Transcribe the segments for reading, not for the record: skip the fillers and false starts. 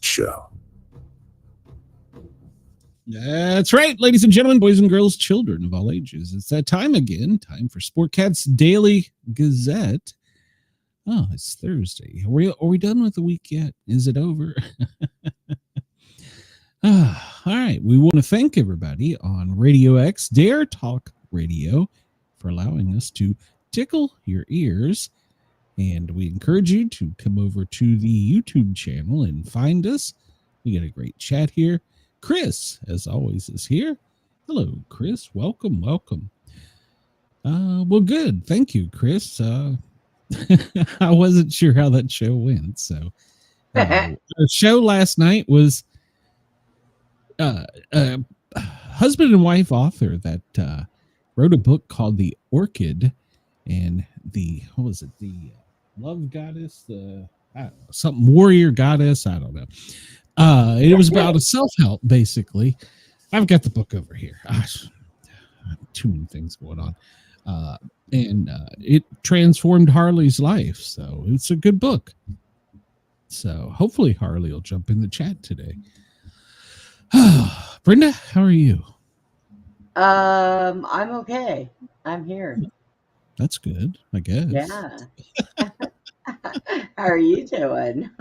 show. That's right, ladies and gentlemen, boys and girls, children of all ages. It's that time again. Time for SportCat'S Daily Gazette. Oh, it's Thursday. Are we done with the week yet? Is it over? All right. We want to thank everybody on Radio X, Dare Talk Radio, for allowing us to tickle your ears. And we encourage you to come over to the YouTube channel and find us. We got a great chat here. Chris, as always, is here. Hello, Chris. Welcome. Well, good. Thank you, Chris. I wasn't sure how that show went. So our show last night was husband and wife author that wrote a book called The Orchid and the love goddess, something warrior goddess. I don't know. It was about a self-help, basically. I've got the book over here. Too many things going on. And it transformed Harley's life. So it's a good book. So hopefully Harley will jump in the chat today. Brenda, how are you? I'm okay. I'm here. That's good, I guess. Yeah. How are you doing?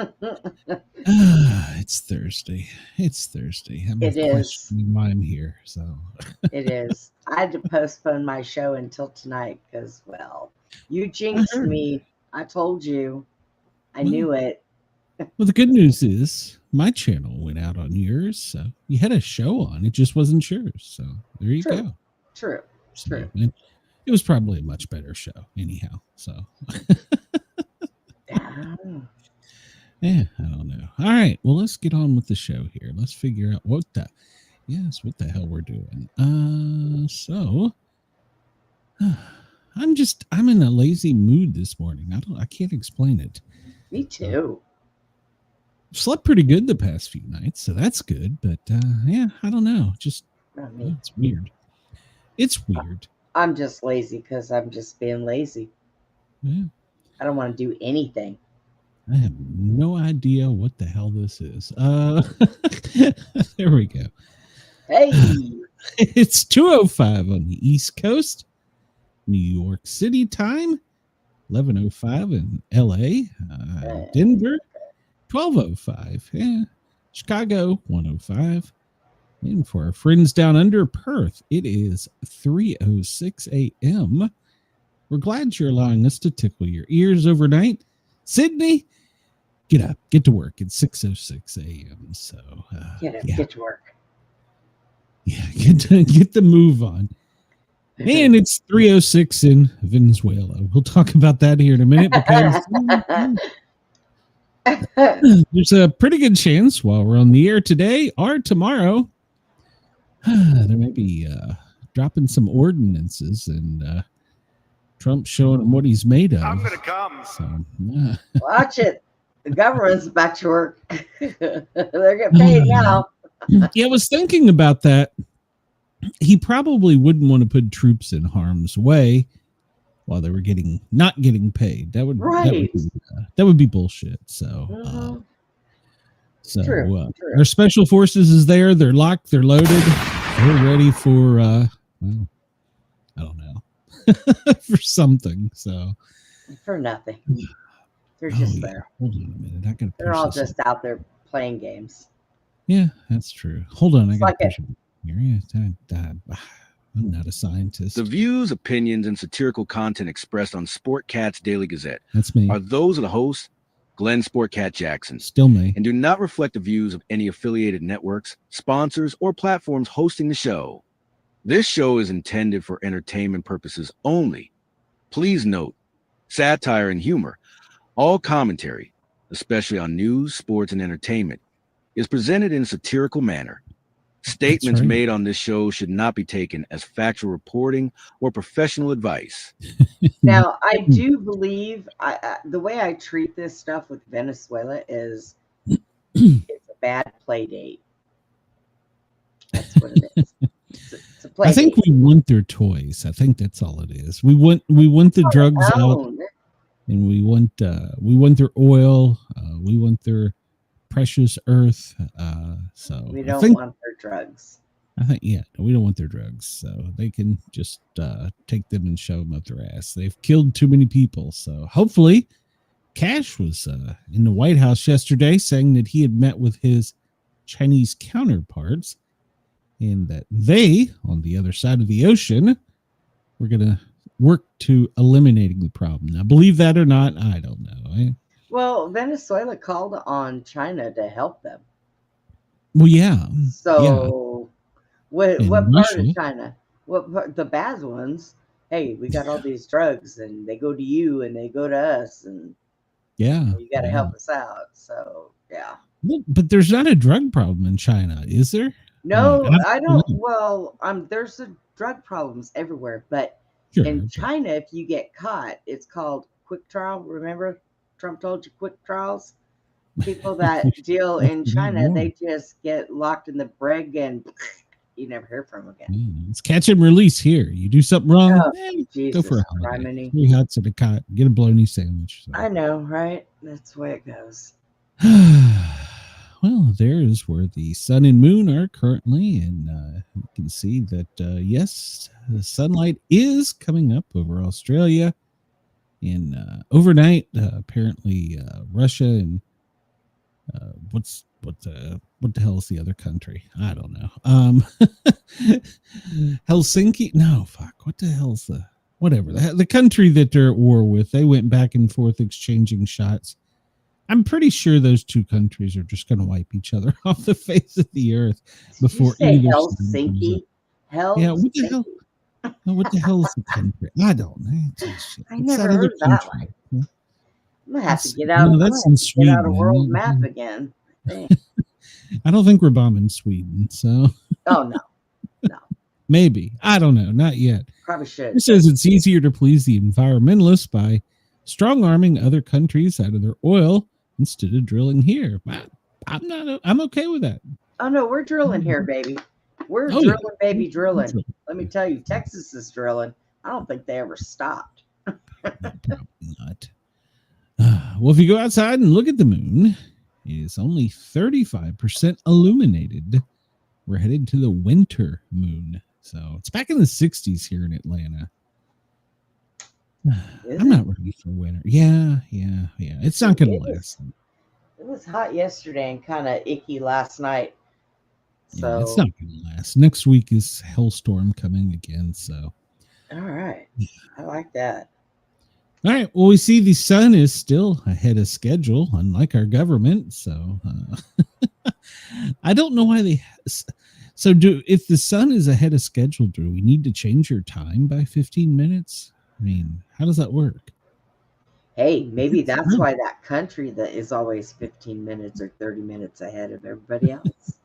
It's Thursday. I'm It is. questioning why I'm here. So It is. I had to postpone my show until tonight because, well, you jinxed me. I told you. I knew it. Well, the good news is my channel went out on yours, so you had a show on. It just wasn't yours. So there you go. True. It was probably a much better show, anyhow. So. Yeah, I don't know. All right, well, let's get on with the show here. Let's figure out what the hell we're doing. So I'm in a lazy mood this morning. I can't explain it. Me too. Slept pretty good the past few nights, so that's good. But yeah, I don't know. Just it's weird. It's weird. I'm just lazy because I'm just being lazy. Yeah. I don't want to do anything. I have no idea what the hell this is. There we go. Hey, It's 2:05 on the East Coast, New York City time, 11:05 in LA, Denver, 12:05, yeah, Chicago, 1:05, and for our friends down under, Perth, it is 3:06 a.m. We're glad you're allowing us to tickle your ears overnight. Sydney, get up, get to work. It's 6:06 a.m. So get to work. Yeah, get the move on. And it's 3:06 in Venezuela. We'll talk about that here in a minute because there's a pretty good chance while we're on the air today or tomorrow, there may be dropping some ordinances and Trump showing him what he's made of. I'm going to come. So, Watch it. The government's back to work. They're getting paid now. Yeah, I was thinking about that. He probably wouldn't want to put troops in harm's way while they were not getting paid. That would be bullshit. So, True. Our special forces is there. They're locked. They're loaded. They're ready for I don't know, for something. So for nothing. They're just there. Hold on a minute. They're all just out there playing games. Yeah, that's true. Hold on. It's I got to push it. I'm not a scientist. The views, opinions, and satirical content expressed on SportCat'S Daily Gazette That's me. are those of the host, Glenn Sportcat Jackson, Still me. and do not reflect the views of any affiliated networks, sponsors, or platforms hosting the show. This show is intended for entertainment purposes only. Please note, satire and humor, all commentary, especially on news, sports, and entertainment, is presented in a satirical manner. Statements made on this show should not be taken as factual reporting or professional advice. Now, I do believe the way I treat this stuff with Venezuela is it's a bad play date. That's what it is. It's a play I think date. we want their toys. I think that's all it is. We want the drugs out, and we want their oil. We want their precious earth. So We I don't think want their drugs. yeah, we don't want their drugs, so they can just take them and shove them up their ass. They've killed too many people, so hopefully, Cash was in the White House yesterday saying that he had met with his Chinese counterparts and that they, on the other side of the ocean, were going to work to eliminating the problem. Now, believe that or not, I don't know. Well, Venezuela called on China to help them. Well, yeah. So, what And part Russia. of China? What part, the bad ones? Hey, we got all these drugs, and they go to you, and they go to us, and Yeah. you got to yeah. help us out. So, yeah. Well, but there's not a drug problem in China, is there? No, I don't. know. Well, there's drug problems everywhere, but Sure, in but- China, if you get caught, it's called quick trial. Remember, Trump told you quick trials. People that deal in China, they just get locked in the brig and you never hear from them again. It's catch and release here. You do something wrong, Oh, go Jesus for a holiday. criminy. 3 hots and a cot. Get a bologna sandwich. So. I know, right? That's the way it goes. Well, there's where the sun and moon are currently, and you can see that yes, the sunlight is coming up over Australia. And overnight, apparently, Russia and what the hell is the other country? I don't know. Helsinki? No, fuck. What the hell's the country that they're at war with? They went back and forth exchanging shots. I'm pretty sure those two countries are just going to wipe each other off the face of the earth before either Helsinki. Helsinki? Yeah, what the hell? What the hell is the country? I don't know. I never heard of that one. I'm gonna have to get out. That's in Sweden. Get out a world map again. I don't think we're bombing Sweden, so. Oh no. Maybe. I don't know. Not yet. Probably should. It says it's easier to please the environmentalists by strong arming other countries out of their oil instead of drilling here. I'm okay with that. Oh no, we're drilling here, baby. We're drilling, baby, drilling. Let me tell you, Texas is drilling. I don't think they ever stopped. Probably not. Well, if you go outside and look at the moon, it is only 35% illuminated. We're headed to the winter moon. So it's back in the 60s here in Atlanta. I'm not ready for winter. Yeah. It's not going to last. It was hot yesterday and kind of icky last night. So it's not going to last. Next week is Hellstorm coming again. So, all right. I like that. All right. Well, we see the sun is still ahead of schedule, unlike our government. So, I don't know why they. So, if the sun is ahead of schedule, do we need to change your time by 15 minutes? I mean, how does that work? Hey, maybe that's why that country that is always 15 minutes or 30 minutes ahead of everybody else.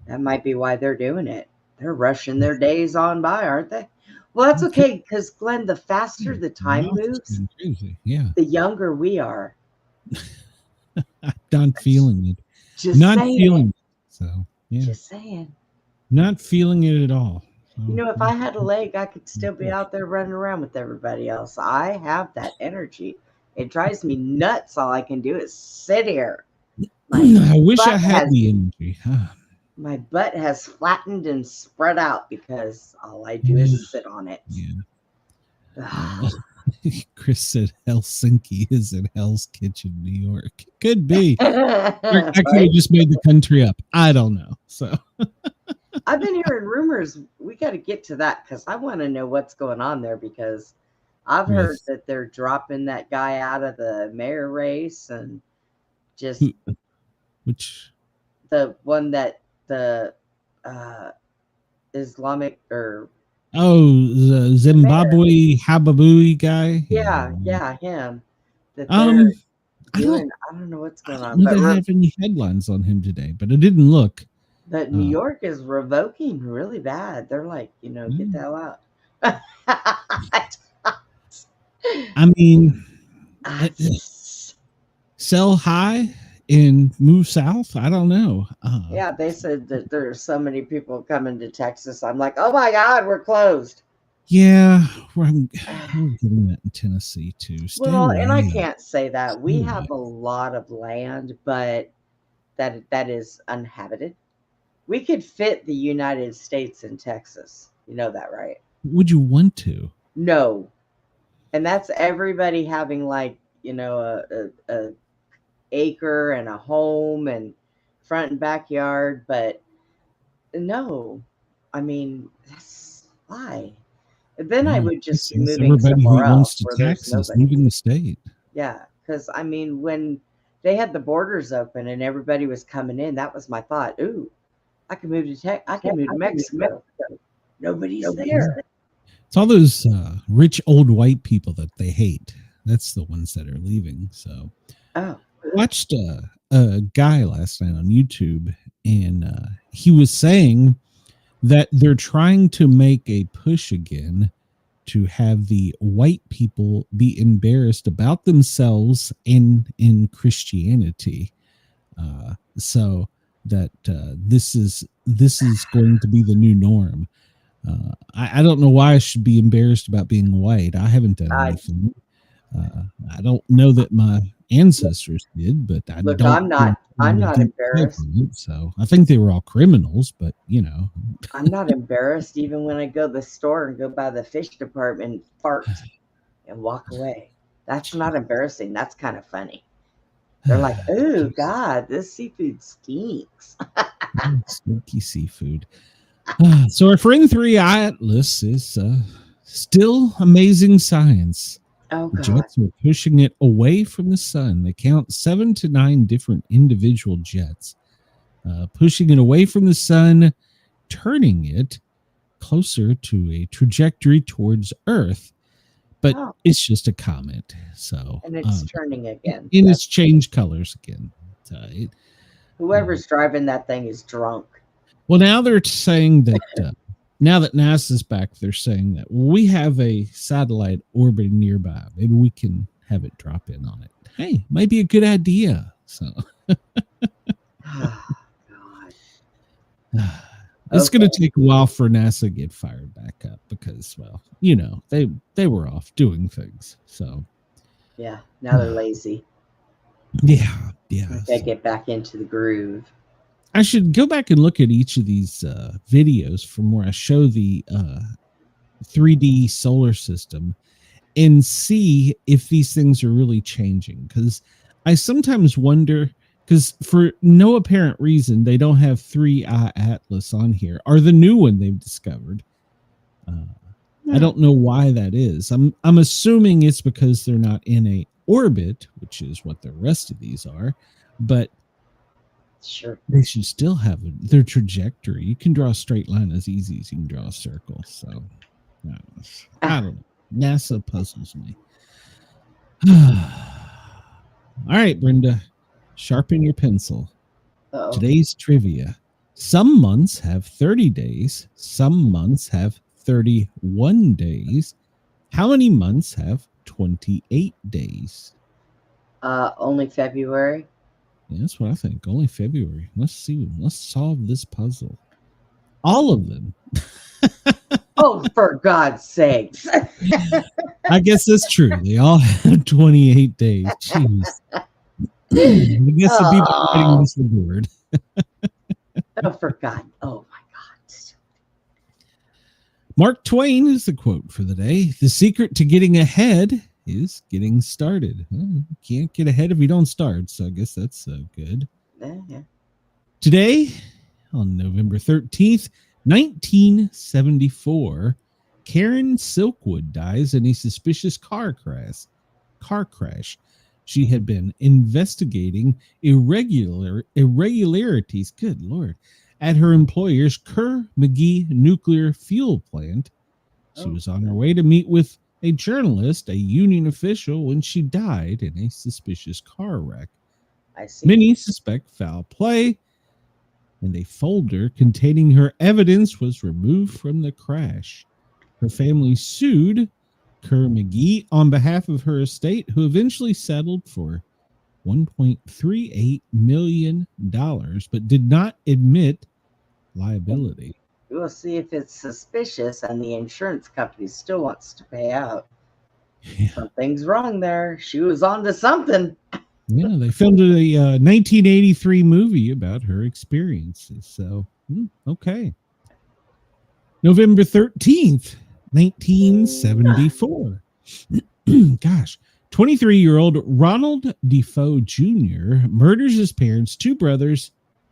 That might be why they're doing it. They're rushing their days on by, aren't they? Well, that's okay, because Glenn, the faster the time moves, the younger we are. I'm not feeling it. Just not saying. Feeling it. So, yeah. Just saying. Not feeling it at all. You know, if I had a leg, I could still be out there running around with everybody else. I have that energy. It drives me nuts. All I can do is sit here. I wish I had the energy. My butt has flattened and spread out because all I do is sit on it. Yeah. Chris said Helsinki is in Hell's Kitchen, New York. Could be. I could have just made the country up. I don't know. So I've been hearing rumors. We got to get to that because I want to know what's going on there, because I've heard that they're dropping that guy out of the mayor race and just which the one that the Islamic or the Zimbabwe Hababui guy. Yeah, him. That I don't know what's going on. I don't have any headlines on him today, but I didn't look. But New York is revoking really bad. They're like, get the hell out. I mean, sell high and move south. I don't know. Yeah, they said that there are so many people coming to Texas. I'm like, oh my God, we're closed. Yeah, we're getting that in Tennessee too. Well, and I can't say that. We have a lot of land, but that is uninhabited. We could fit the United States in Texas. You know that, right? Would you want to? No. And that's everybody having like, a acre and a home and front and backyard, but no. I mean, that's why. Then I Yeah, would just be it's moving everybody somewhere who wants else to where there's tax is nobody. leaving the state. Yeah, because I mean, when they had the borders open and everybody was coming in, that was my thought. Ooh, I can move to I can move to Mexico. Nobody's there. It's all those rich old white people that they hate. That's the ones that are leaving. So Oh, I watched a guy last night on YouTube, and he was saying that they're trying to make a push again to have the white people be embarrassed about themselves and in Christianity, so that this is going to be the new norm. I don't know why I should be embarrassed about being white. I haven't done anything. I don't know that my ancestors did, but I look, don't. I'm not embarrassed. So I think they were all criminals, but I'm not embarrassed even when I go to the store and go by the fish department, fart, and walk away. That's not embarrassing. That's kind of funny. They're like, "Oh God, this seafood stinks." Smoky seafood. So our friend 3 Atlas is still amazing science. Oh The God. jets are pushing it away from the sun. They count 7 to 9 different individual jets, pushing it away from the sun, turning it closer to a trajectory towards Earth. But it's just a comet. So and it's turning again. And it's changed colors again. Whoever's driving that thing is drunk. Well, now they're saying that now that NASA's back, they're saying that we have a satellite orbiting nearby. Maybe we can have it drop in on it. Hey, might be a good idea. So Oh, God. It's going to take a while for NASA to get fired back up because, well, they were off doing things. So yeah, now they're lazy. Yeah. They get back into the groove. I should go back and look at each of these videos from where I show the 3D solar system and see if these things are really changing. Because I sometimes wonder, because for no apparent reason, they don't have 3i Atlas on here, or the new one they've discovered. I don't know why that is. I'm assuming it's because they're not in a orbit, which is what the rest of these are, but sure, they should still have their trajectory. You can draw a straight line as easy as you can draw a circle. So I don't know. NASA puzzles me. All right, Brenda, sharpen your pencil. Uh-oh. Today's trivia. Some months have 30 days. Some months have 31 days. How many months have 28 days? Only February. Yeah, that's what I think. Only February. Let's see. Let's solve this puzzle. All of them. Oh, for God's sakes. I guess that's true. They all have 28 days. Jeez. I guess the people writing this word. Oh, for God. Oh, my God. Mark Twain is the quote for the day. The secret to getting ahead is getting started. Well, you can't get ahead if you don't start, so I guess that's good. Yeah. Today, on November 13th, 1974, Karen Silkwood dies in a suspicious car crash. She had been investigating irregularities, good Lord, at her employer's Kerr-McGee nuclear fuel plant. She was on her way to meet with a journalist, a union official, when she died in a suspicious car wreck. I see. Many suspect foul play, and a folder containing her evidence was removed from the crash. Her family sued Kerr-McGee on behalf of her estate, who eventually settled for $1.38 million, but did not admit liability. We'll see if it's suspicious and the insurance company still wants to pay out. Yeah. Something's wrong there. She was on to something. Yeah, they filmed a 1983 movie about her experiences. So, okay. November 13th, 1974. Gosh. 23-year-old Ronald Defoe Jr. murders his parents, 2 brothers,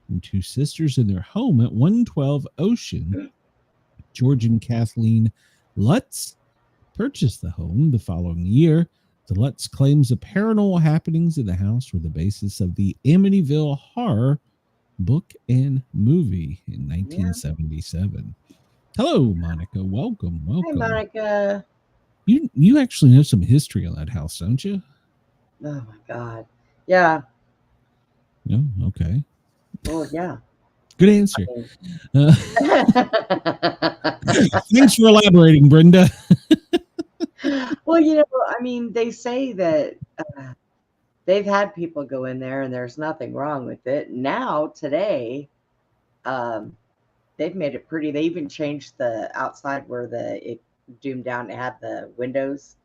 and 2 sisters in their home at 112 Ocean. George and Kathleen Lutz purchased the home the following year. The Lutz claims the paranormal happenings in the house were the basis of the Amityville Horror book and movie in 1977. Hello, Monica. Welcome. Hi, Monica. You actually know some history on that house, don't you? Oh my God. Yeah. Yeah. Okay. Oh yeah. Good answer. Thanks for elaborating, Brenda. Well, I mean, they say that they've had people go in there and there's nothing wrong with it. Now, today, they've made it pretty. They even changed the outside where it doomed down. It had the windows.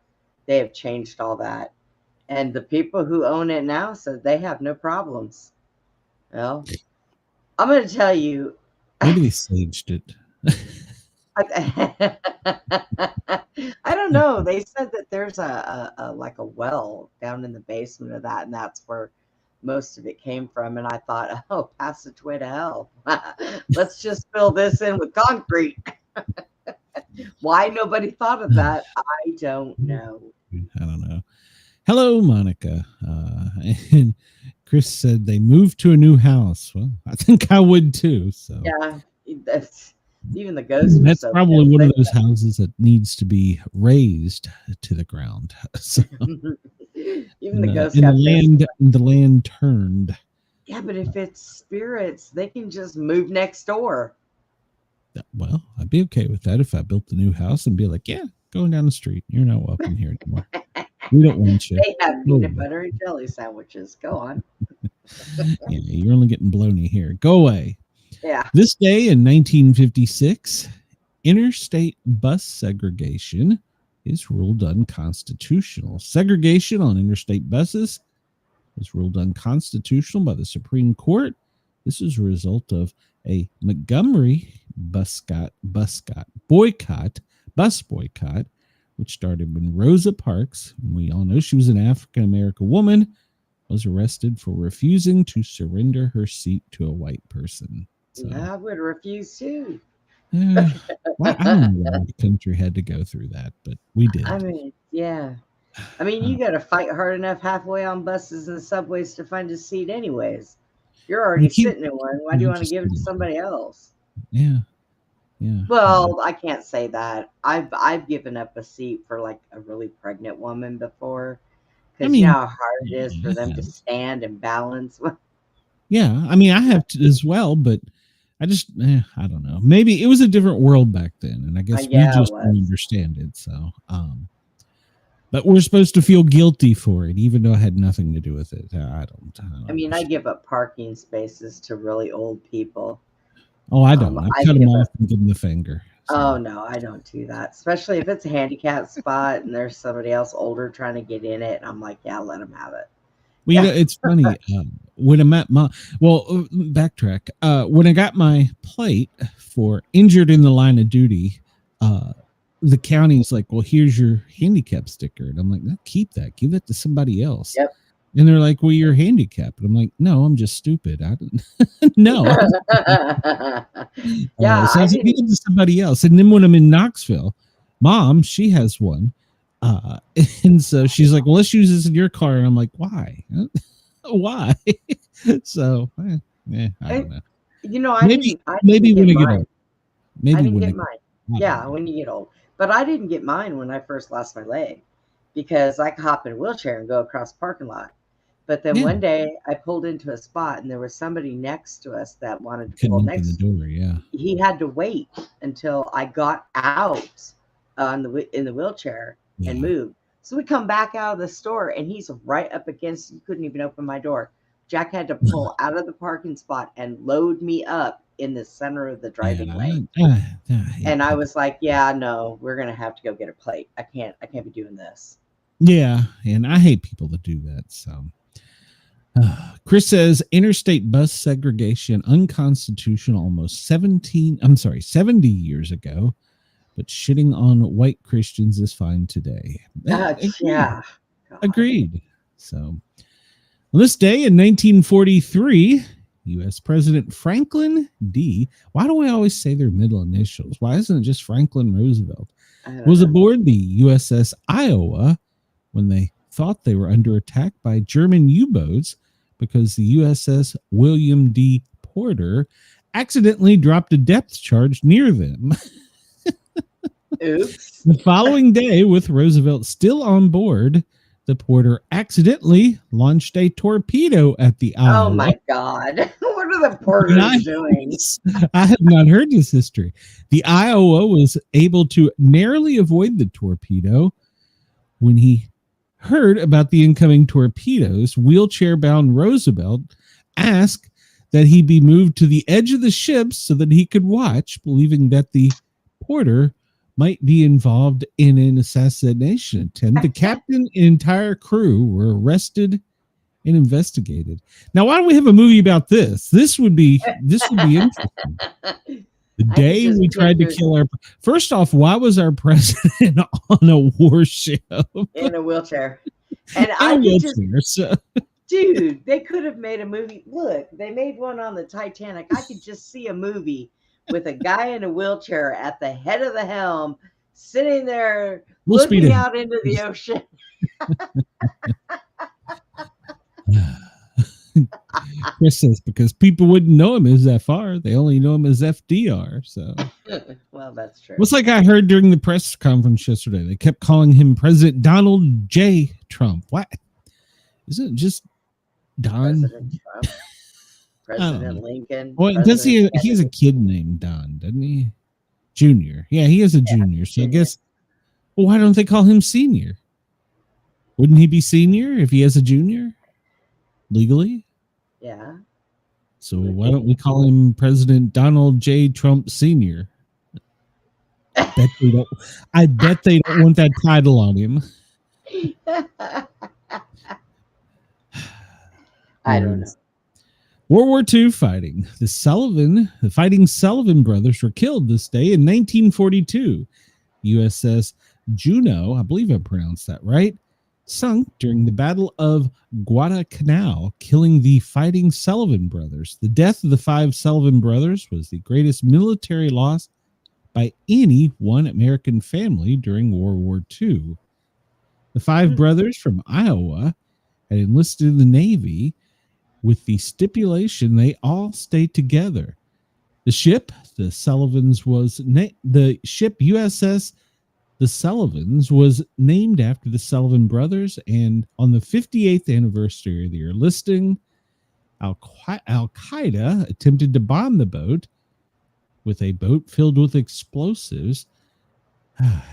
They have changed all that. And the people who own it now said they have no problems. Well, I'm going to tell you. Maybe they staged it. I don't know. They said that there's a like a well down in the basement of that, and that's where most of it came from. And I thought, oh, passageway to hell. Let's just fill this in with concrete. Why nobody thought of that, I don't know. I don't know. Hello, Monica. And Chris said they moved to a new house. Well, I think I would too. So yeah, even the ghosts. That's probably one of those houses that needs to be raised to the ground. So, even the ghosts got the land turned. Yeah, but if it's spirits, they can just move next door. Well, I'd be okay with that if I built the new house and be like, yeah, going down the street. You're not welcome here anymore. We don't want you. They have peanut butter and jelly sandwiches. Go on. Yeah, you're only getting baloney here. Go away. Yeah. This day in 1956, interstate bus segregation is ruled unconstitutional. Segregation on interstate buses is ruled unconstitutional by the Supreme Court. This is a result of a Montgomery bus boycott, which started when Rosa Parks, we all know she was an African-American woman, was arrested for refusing to surrender her seat to a white person. So, I would refuse too. I don't know why the country had to go through that, but we did. I mean, yeah. I mean, you got to fight hard enough halfway on buses and subways to find a seat anyways. You're already sitting in one. Why do you want to give it to somebody else? Yeah. Yeah. Well, I can't say that. I've given up a seat for like a really pregnant woman before. Because you know how hard it is for them to stand and balance. Yeah. I mean, I have to as well, but I just, I don't know. Maybe it was a different world back then. And I guess we just don't understand it. So, but we're supposed to feel guilty for it, even though it had nothing to do with it. I don't I mean, I give up parking spaces to really old people. Oh, I don't. I cut them off and give them the finger. So. Oh, no, I don't do that. Especially if it's a handicapped spot and there's somebody else older trying to get in it. And I'm like, yeah, let them have it. Well, you know, it's funny. When I'm at backtrack. When I got my plate for injured in the line of duty, the county's like, well, here's your handicap sticker. And I'm like, no, keep that. Give that to somebody else. Yep. And they're like, well, you're handicapped. And I'm like, no, I'm just stupid. I didn't. No. Yeah. So I was like, give it to somebody else. And then when I'm in Knoxville, Mom, she has one. And so she's like, well, let's use this in your car. And I'm like, why? Why? So, I don't know. You know, maybe when I get old. Maybe I didn't get mine. Yeah, when you get old. But I didn't get mine when I first lost my leg because I could hop in a wheelchair and go across the parking lot. But then one day I pulled into a spot and there was somebody next to us that wanted to pull next to the door. Yeah. He had to wait until I got out in the wheelchair and moved. So we come back out of the store and he's right up against, you couldn't even open my door. Jack had to pull out of the parking spot and load me up in the center of the driving lane. And I was like, yeah, no, we're going to have to go get a plate. I can't be doing this. Yeah. And I hate people that do that. So, Chris says interstate bus segregation unconstitutional almost 70 years ago, but shitting on white Christians is fine today. Yeah. God. Agreed. So, on this day in 1943, U.S. President Franklin D. Why do we always say their middle initials? Why isn't it just Franklin Roosevelt? Was aboard the USS Iowa when they thought they were under attack by German U-boats because the USS William D. Porter accidentally dropped a depth charge near them. Oops. The following day, with Roosevelt still on board, the Porter accidentally launched a torpedo at the Iowa. Oh my God. What are the Porters doing? I have not heard this history. The Iowa was able to narrowly avoid the torpedo. When he heard about the incoming torpedoes, wheelchair-bound Roosevelt asked that he be moved to the edge of the ship so that he could watch, believing that the Porter might be involved in an assassination attempt. The captain and entire crew were arrested and investigated. Now, why don't we have a movie about this? This would be interesting. The day we tried to kill our... First off, why was our president on a warship? In a wheelchair. And dude, they could have made a movie. Look, they made one on the Titanic. I could just see a movie with a guy in a wheelchair at the head of the helm, sitting there looking out into the ocean. Chris says because people wouldn't know him as FR, they only know him as FDR. So, well, that's true. It's like I heard during the press conference yesterday. They kept calling him President Donald J. Trump. What? Isn't it just Don? President Trump. President Lincoln. Well, does he has a kid named Don, doesn't he? Junior. Yeah, he is a junior. So junior. I guess, well, why don't they call him senior? Wouldn't he be senior if he has a junior? Legally? Yeah. So why don't we call him President Donald J. Trump Sr.? I bet they don't want that title on him. I don't know. World War II fighting. The fighting Sullivan brothers were killed this day in 1942. USS Juneau, I believe I pronounced that right, sunk during the Battle of Guadalcanal, killing the fighting Sullivan brothers. The death of the 5 Sullivan brothers was the greatest military loss by any one American family during World War II. The 5 brothers from Iowa had enlisted in the Navy with the stipulation they all stay together. The ship, the Sullivans, the ship USS The Sullivans was named after the Sullivan brothers, and on the 58th anniversary of their listing, Al-Qaeda attempted to bomb the boat with a boat filled with explosives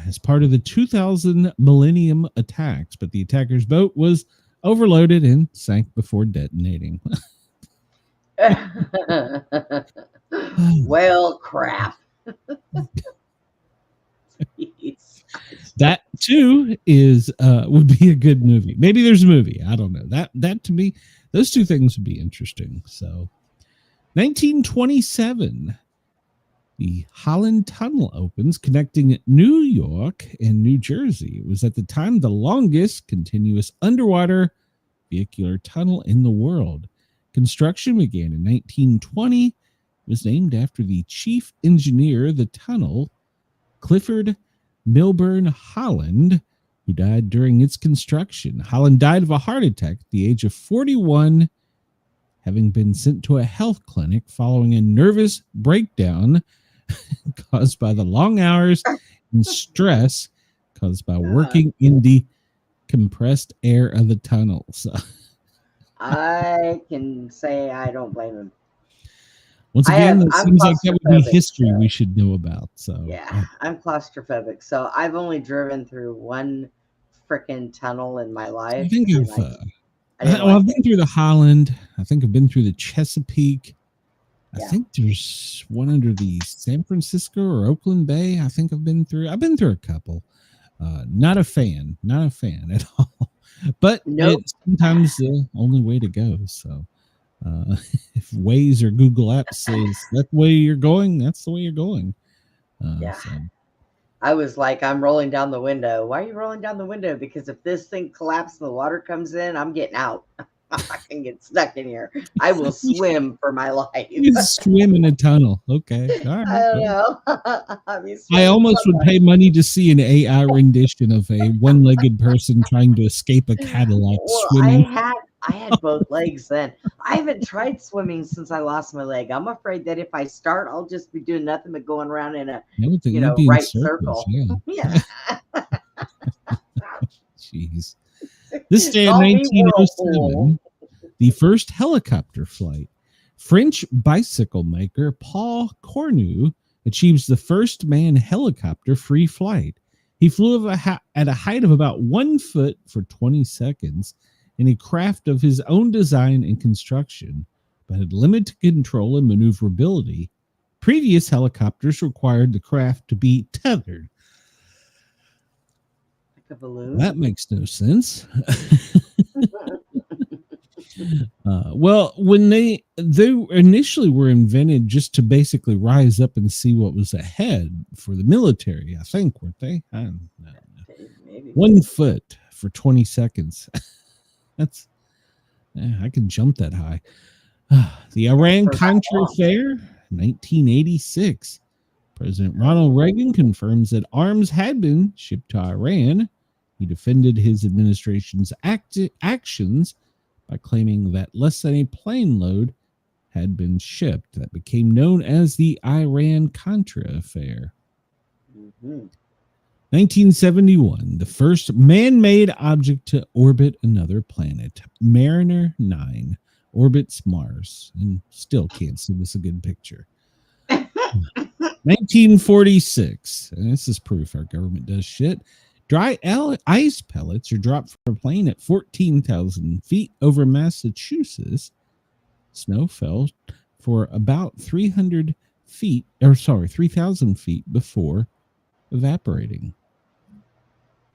as part of the 2000 Millennium attacks, but the attacker's boat was overloaded and sank before detonating. Well, crap. That too is would be a good movie. Maybe there's a movie. I don't know. That to me, those two things would be interesting. So 1927, the Holland Tunnel opens, connecting New York and New Jersey. It was at the time the longest continuous underwater vehicular tunnel in the world. Construction began in 1920. It was named after the chief engineer of the tunnel, Clifford Milburn Holland, who died during its construction. Holland died of a heart attack at the age of 41, having been sent to a health clinic following a nervous breakdown caused by the long hours and stress caused by working in the compressed air of the tunnels. I can say I don't blame him. Once again, it seems like that would be history we should know about. So yeah, I'm claustrophobic. So I've only driven through one freaking tunnel in my life. I think I've been through the Holland. I think I've been through the Chesapeake. I think there's one under the San Francisco or Oakland Bay. I think I've been through a couple. Not a fan at all. but Nope. it's sometimes the only way to go. So if Waze or Google Apps says that's the way you're going, that's the way you're going. Yeah. So. I was like, I'm rolling down the window. Why are you rolling down the window? Because if this thing collapses and the water comes in, I'm getting out. I'm not going to get stuck in here. I will swim for my life. You swim in a tunnel. Okay. All right. I don't know. I almost would pay money to see an AI rendition of a one-legged person trying to escape a Cadillac swimming. I had both legs then. I haven't tried swimming since I lost my leg. I'm afraid that if I start, I'll just be doing nothing but going around in a right circle. Yeah. Jeez. This day in 1907, the first helicopter flight, French bicycle maker Paul Cornu achieves the first manned helicopter free flight. He flew at a height of about 1 foot for 20 seconds in a craft of his own design and construction, but had limited control and maneuverability. Previous helicopters required the craft to be tethered. Like a balloon? That makes no sense. Well, when they initially were invented just to basically rise up and see what was ahead for the military, I think, weren't they? I don't know. Maybe. 1 foot for 20 seconds. That's, I can jump that high. The Iran-Contra affair, 1986. President Ronald Reagan confirms that arms had been shipped to Iran. He defended his administration's actions by claiming that less than a plane load had been shipped. That became known as the Iran-Contra affair. 1971, the first man-made object to orbit another planet, Mariner 9, orbits Mars, and still can't see this a good picture. 1946, and this is proof our government does shit. Dry ice pellets are dropped from a plane at 14,000 feet over Massachusetts. Snow fell for about 3,000 feet before evaporating.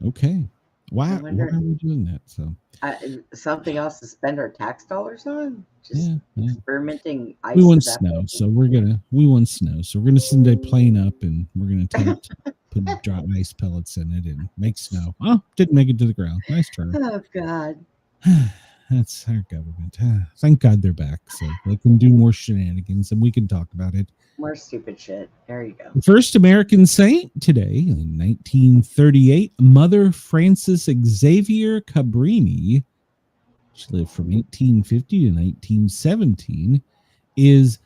Okay. Why are we doing that? So something else to spend our tax dollars on? Just experimenting ice. We want snow, so we're gonna send a plane up and we're gonna put drop ice pellets in it and make snow. Oh, didn't make it to the ground. Nice try. Oh God. That's our government. Thank God they're back, so they can do more shenanigans and we can talk about it. More stupid shit. There you go. The first American saint today in 1938, Mother Frances Xavier Cabrini. She lived from 1850 to 1917. Is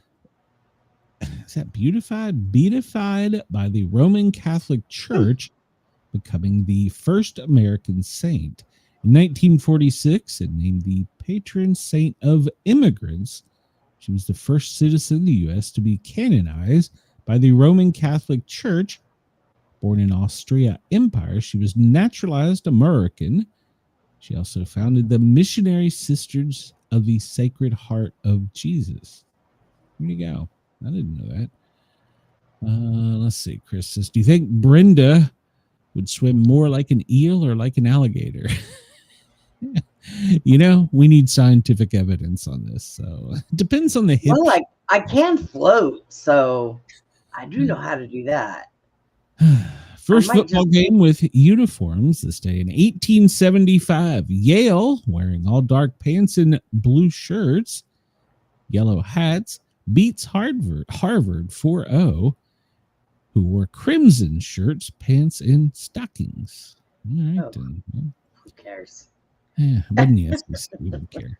that beatified by the Roman Catholic Church, becoming the first American saint. In 1946, and named the patron saint of immigrants. She was the first citizen of the U.S. to be canonized by the Roman Catholic Church. Born in Austria Empire, she was naturalized American. She also founded the Missionary Sisters of the Sacred Heart of Jesus. There you go. I didn't know that. Let's see. Chris says, do you think Brenda would swim more like an eel or like an alligator? We need scientific evidence on this. So it depends on the hip. Well, I can float, so I do know how to do that. First football game with uniforms this day in 1875. Yale, wearing all dark pants and blue shirts, yellow hats, beats Harvard 4-0, who wore crimson shirts, pants, and stockings. All right. Who cares? Yeah, we don't care.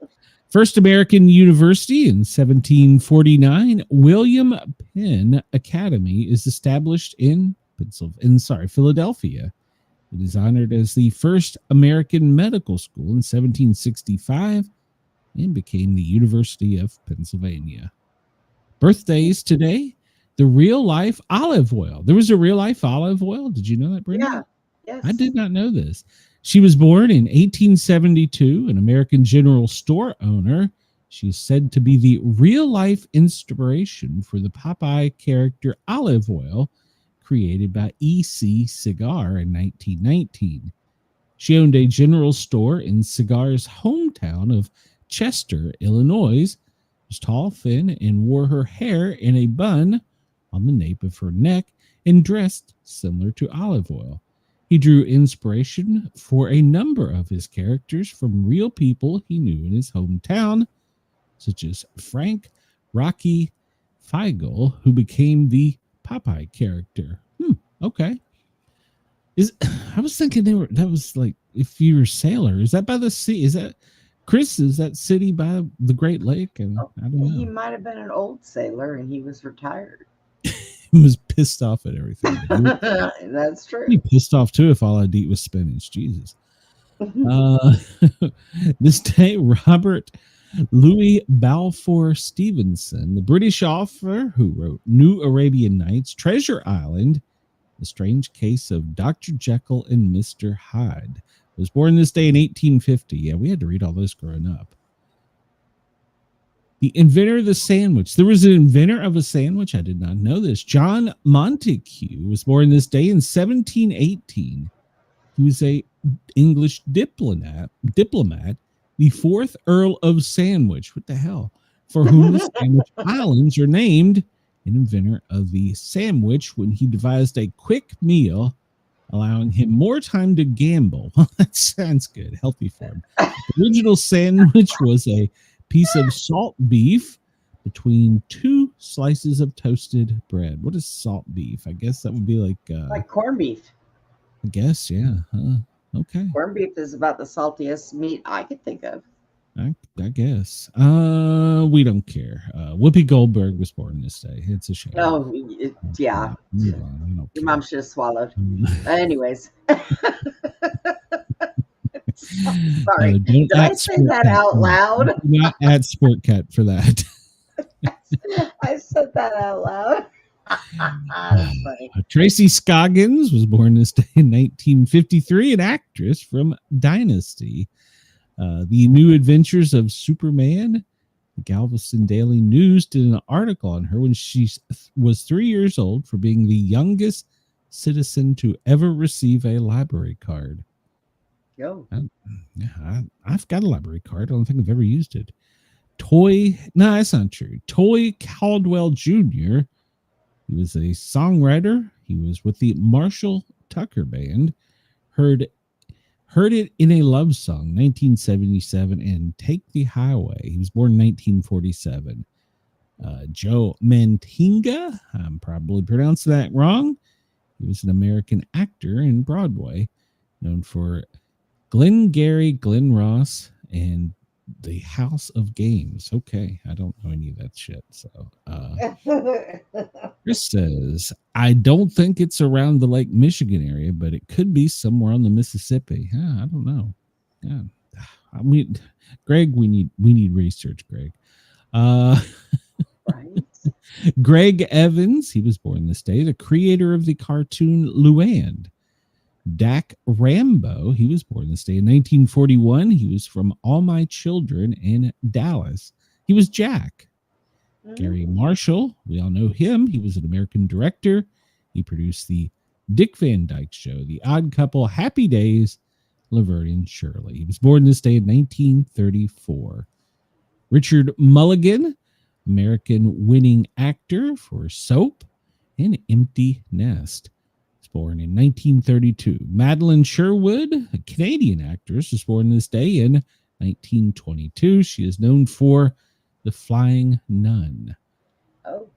First American university in 1749, William Penn Academy is established in Philadelphia. It is honored as the first American medical school in 1765 and became the University of Pennsylvania. Birthdays today, the real life olive oil. There was a real life olive oil. Did you know that, Brenda? Yeah. Yes. I did not know this. She was born in 1872, an American general store owner. She's said to be the real-life inspiration for the Popeye character olive oil created by E.C. Cigar in 1919. She owned a general store in Cigar's hometown of Chester, Illinois. She was tall, thin, and wore her hair in a bun on the nape of her neck and dressed similar to Olive Oyl. He drew inspiration for a number of his characters from real people he knew in his hometown, such as Frank Rocky Feigl, who became the Popeye character. Okay. I was thinking that was like, if you were a sailor, is that by the sea? Is that, Chris, is that city by the Great Lake? And I don't know. He might have been an old sailor and he was retired. He was pissed off at everything. That's true. He'd be pissed off too if all I'd eat was spinach. Jesus. This day, Robert Louis Balfour Stevenson, the British author who wrote New Arabian Nights, Treasure Island, The Strange Case of Dr. Jekyll and Mr. Hyde, was born this day in 1850. Yeah, we had to read all this growing up. The inventor of the sandwich. There was an inventor of a sandwich. I did not know this. John Montague was born this day in 1718. He was a English diplomat, the fourth Earl of Sandwich. What the hell? For whom the Sandwich Islands are named, an inventor of the sandwich when he devised a quick meal, allowing him more time to gamble. That sounds good. Healthy for him. The original sandwich was a piece of salt beef between two slices of toasted bread. What is salt beef? I guess that would be like corned beef. I guess, yeah. Okay. Corned beef is about the saltiest meat I could think of. I guess. We don't care. Whoopi Goldberg was born this day. It's a shame. Oh, yeah. Your mom should have swallowed. Anyways. Sorry. Did I say that out loud? Not at SportCat for that. I said that out loud. That's funny. Tracy Scoggins was born this day in 1953, an actress from Dynasty. The New Adventures of Superman. The Galveston Daily News did an article on her when she was 3 years old for being the youngest citizen to ever receive a library card. Yo. I've got a library card. I don't think I've ever used it. No, that's not true. Toy Caldwell Jr. He was a songwriter. He was with the Marshall Tucker Band. Heard it in a love song, 1977, and Take the Highway. He was born in 1947. Joe Mantinga, I'm probably pronouncing that wrong. He was an American actor in Broadway, known for Glengarry Glen Ross and The House of Games. Okay, I don't know any of that shit. So Chris says, I don't think it's around the Lake Michigan area, but it could be somewhere on the Mississippi. I don't know. Yeah, I mean, Greg, we need research, Greg. Right. Greg Evans, he was born this day, the creator of the cartoon Luand. Dak Rambo, he was born this day in 1941. He was from All My Children in Dallas. He was Jack. Gary Marshall, we all know him. He was an American director. He produced the Dick Van Dyke Show, The Odd Couple, Happy Days, Laverne and Shirley. He was born this day in 1934. Richard Mulligan, American winning actor for Soap and Empty Nest. Born in 1932. Madeline Sherwood, a Canadian actress, was born this day in 1922. She is known for The Flying Nun. Oh.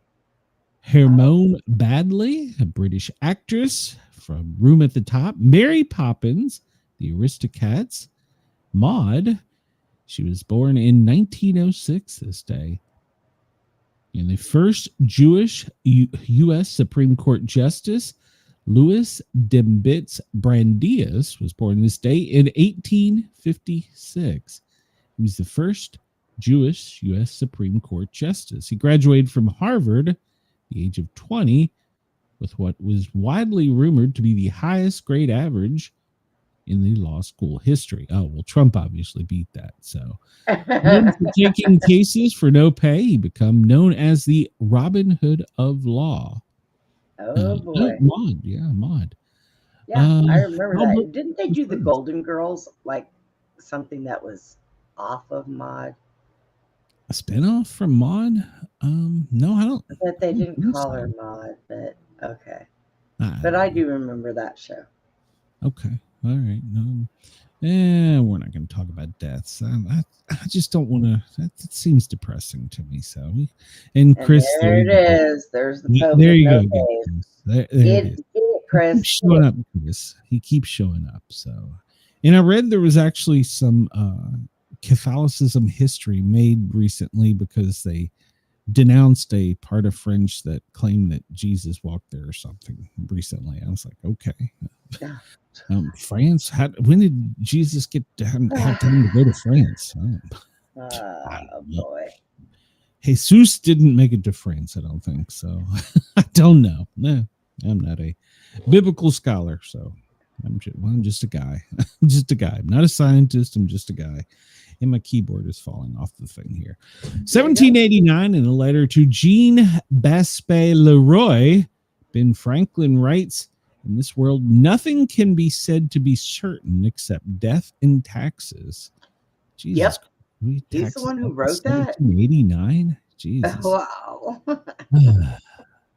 Hermione Baddeley, a British actress from Room at the Top. Mary Poppins, The Aristocats. Maud, she was born in 1906 this day. And the first Jewish U.S. Supreme Court Justice, Louis Dembitz Brandeis, was born this day in 1856. He was the first Jewish U.S. Supreme Court Justice. He graduated from Harvard at the age of 20 with what was widely rumored to be the highest grade average in the law school history. Oh, well, Trump obviously beat that. So, known for taking cases for no pay, he became known as the Robin Hood of law. Oh, boy. Maud, yeah, Maud. Yeah, I remember I'll that. look Didn't they for do the friends. Golden Girls, like something that was off of Mod? A spinoff from Maud? No, I don't. That they I don't didn't think call her so. Mod, but okay. I But don't I know. do remember that show. Okay, all right. Yeah, we're not going to talk about deaths. I just don't want to. That seems depressing to me. So, and And Chris, there there it you go. is. There's the Pope There with you no go again, face. Chris. There it is. Get it, He Chris. keeps showing up, Chris. He keeps showing up. So, and I read there was actually some Catholicism history made recently because they denounced a part of French that claimed that Jesus walked there or something recently. I was like, okay. Yeah. France? When did Jesus get to have time to go to France? I Oh, don't know. boy. Jesus didn't make it to France, I don't think. So I don't know. No, I'm not a biblical scholar. So I'm just a guy. I'm just a guy. I'm not a scientist. I'm just a guy. And my keyboard is falling off the thing here. 1789, in a letter to Jean Baspe Leroy, Ben Franklin writes, in this world, nothing can be said to be certain except death and taxes. Jesus. Yep. He's the one who wrote that? 1789? Jesus. Wow.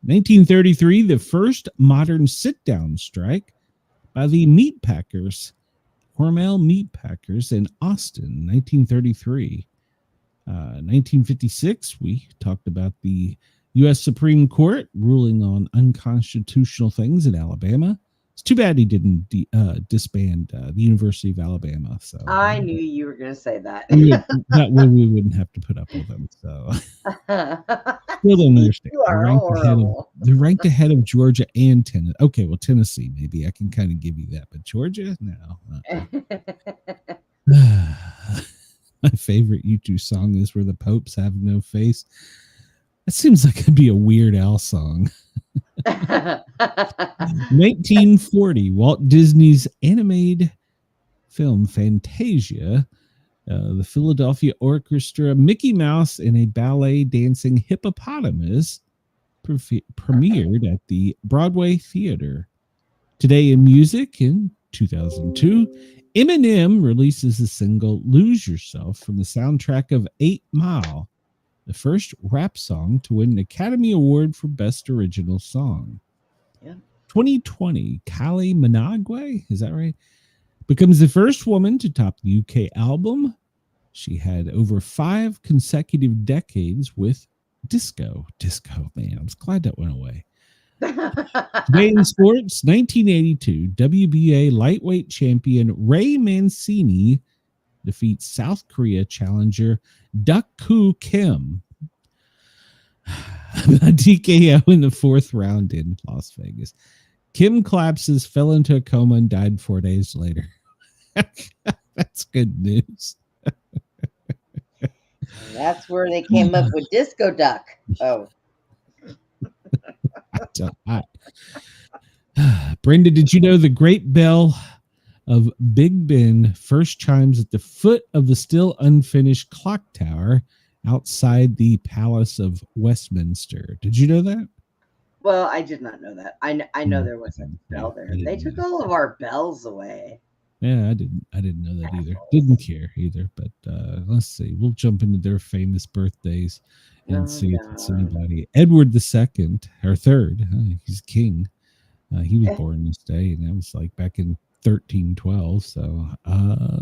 1933, the first modern sit-down strike by the meat packers. Hormel Meat Packers in Austin, 1933. 1956, we talked about the U.S. Supreme Court ruling on unconstitutional things in Alabama. It's too bad he didn't disband the University of Alabama. So I knew you were going to say that. That way we wouldn't have to put up with them. So still don't understand. You are horrible. They're ranked ahead of Georgia and Tennessee. Okay, well, Tennessee, maybe I can kind of give you that, but Georgia, no. My favorite U2 song is Where the Popes Have No Face. That seems like it'd be a Weird Al song. 1940, Walt Disney's animated film Fantasia, the Philadelphia Orchestra, Mickey Mouse and a ballet dancing hippopotamus premiered at the Broadway Theater. Today in music, in 2002, Eminem releases the single Lose Yourself from the soundtrack of 8 Mile, the first rap song to win an Academy Award for Best Original Song. Yeah. 2020, Kylie Minogue, is that right? Becomes the first woman to top the UK album. She had over 5 consecutive decades with disco. Disco, man, I was glad that went away. Today in sports, 1982, WBA lightweight champion Ray Mancini defeats South Korea challenger Duk-Koo Kim. DKO in the 4th round in Las Vegas. Kim collapses, fell into a coma, and died 4 days later. That's good news. That's where they came up with Disco Duck. Oh. Brenda, did you know the great bell of Big Ben first chimes at the foot of the still unfinished clock tower outside the Palace of Westminster? Did you know that? Well, I did not know that. I know there was a bell there. They took all of our bells away. Yeah, I didn't know that either. Didn't care either. But let's see. We'll jump into their famous birthdays and see if it's anybody. Edward II, or third. He's king. He was born this day, and that was like back in 1312. So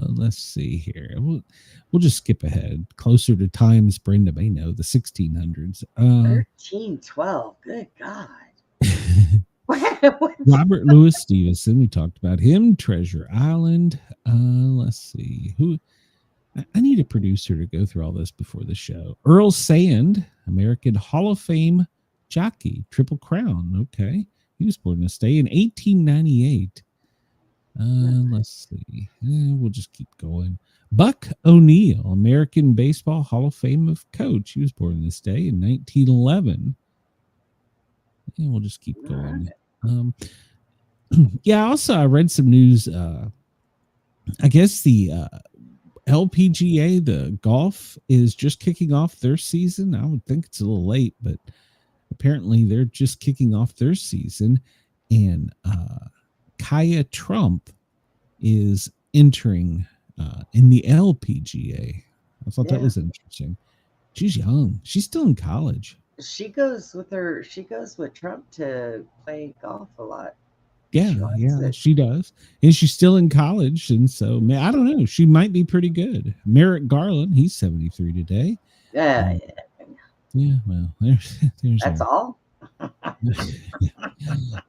let's see here. We'll just skip ahead closer to times Brenda may know, the 1600s. 1312. Good God. Robert Louis Stevenson, we talked about him. Treasure Island. Let's see who. I need a producer to go through all this before the show. Earl Sand, American Hall of Fame jockey, Triple Crown. Okay, he was born this day in 1898. Let's see. We'll just keep going. Buck O'Neill, American Baseball Hall of Fame of coach. He was born this day in 1911. And we'll just keep going. Yeah, also I read some news. I guess the LPGA, the golf, is just kicking off their season. I would think it's a little late, but apparently they're just kicking off their season. And Kaya Trump is entering in the LPGA. I thought that was interesting. She's young. She's still in college. She goes with Trump to play golf a lot. Yeah, she does. And she's still in college. And so, man, I don't know. She might be pretty good. Merrick Garland, he's 73 today. Yeah. Well, there's That's all.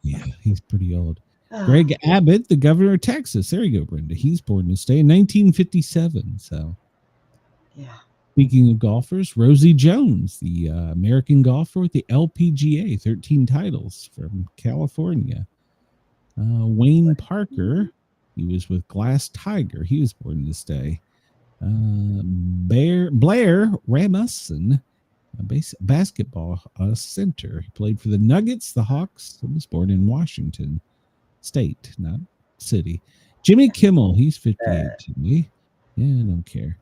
Yeah, he's pretty old. Greg Abbott, the governor of Texas. There you go, Brenda. He's born this day in 1957. So, yeah. Speaking of golfers, Rosie Jones, the American golfer with the LPGA, 13 titles from California. Wayne Parker, he was with Glass Tiger. He was born this day. Blair Rasmussen, a basketball center. He played for the Nuggets, the Hawks. He was born in Washington State, not city. Jimmy Kimmel, he's 58 today. Yeah, I don't care.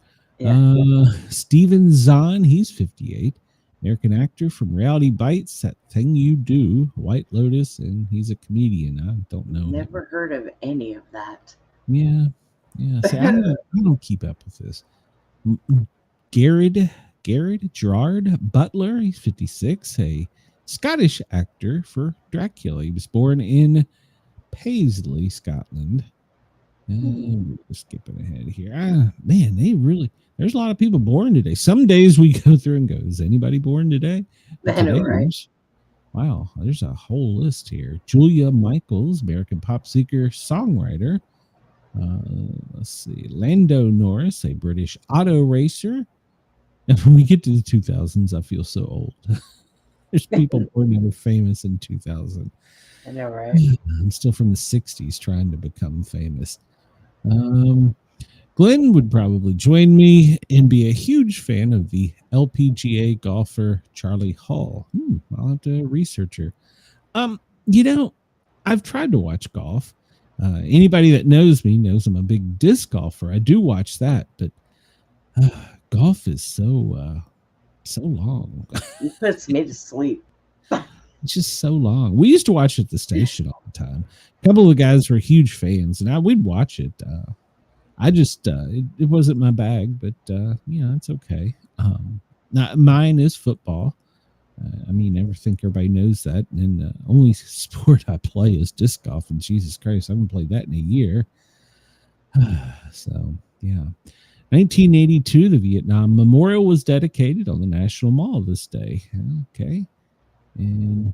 Steven Zahn, he's 58. American actor from Reality Bites, That Thing You Do, White Lotus, and he's a comedian. I don't know. Never heard of any of that. Yeah. See, I don't keep up with this. Gerard Butler, he's 56, a Scottish actor for Dracula. He was born in Paisley, Scotland. We're skipping ahead here. Man, there's a lot of people born today. Some days we go through and go, is anybody born today? I know, right? Wow, there's a whole list here. Julia Michaels, American pop singer, songwriter. Let's see. Lando Norris, a British auto racer. And when we get to the 2000s, I feel so old. There's people born that were famous in 2000. I know, right? I'm still from the 60s trying to become famous. Glenn would probably join me and be a huge fan of the LPGA golfer Charlie Hall. I'll have to research her. I've tried to watch golf. Anybody that knows me knows I'm a big disc golfer. I do watch that, but golf is so long. It puts me to sleep. It's just so long. We used to watch it at the station all the time. A couple of guys were huge fans, and we'd watch it. I just it wasn't my bag, but it's okay. Mine is football. I never think everybody knows that. And the only sport I play is disc golf. And Jesus Christ, I haven't played that in a year. So, yeah. 1982, the Vietnam Memorial was dedicated on the National Mall this day. Okay. And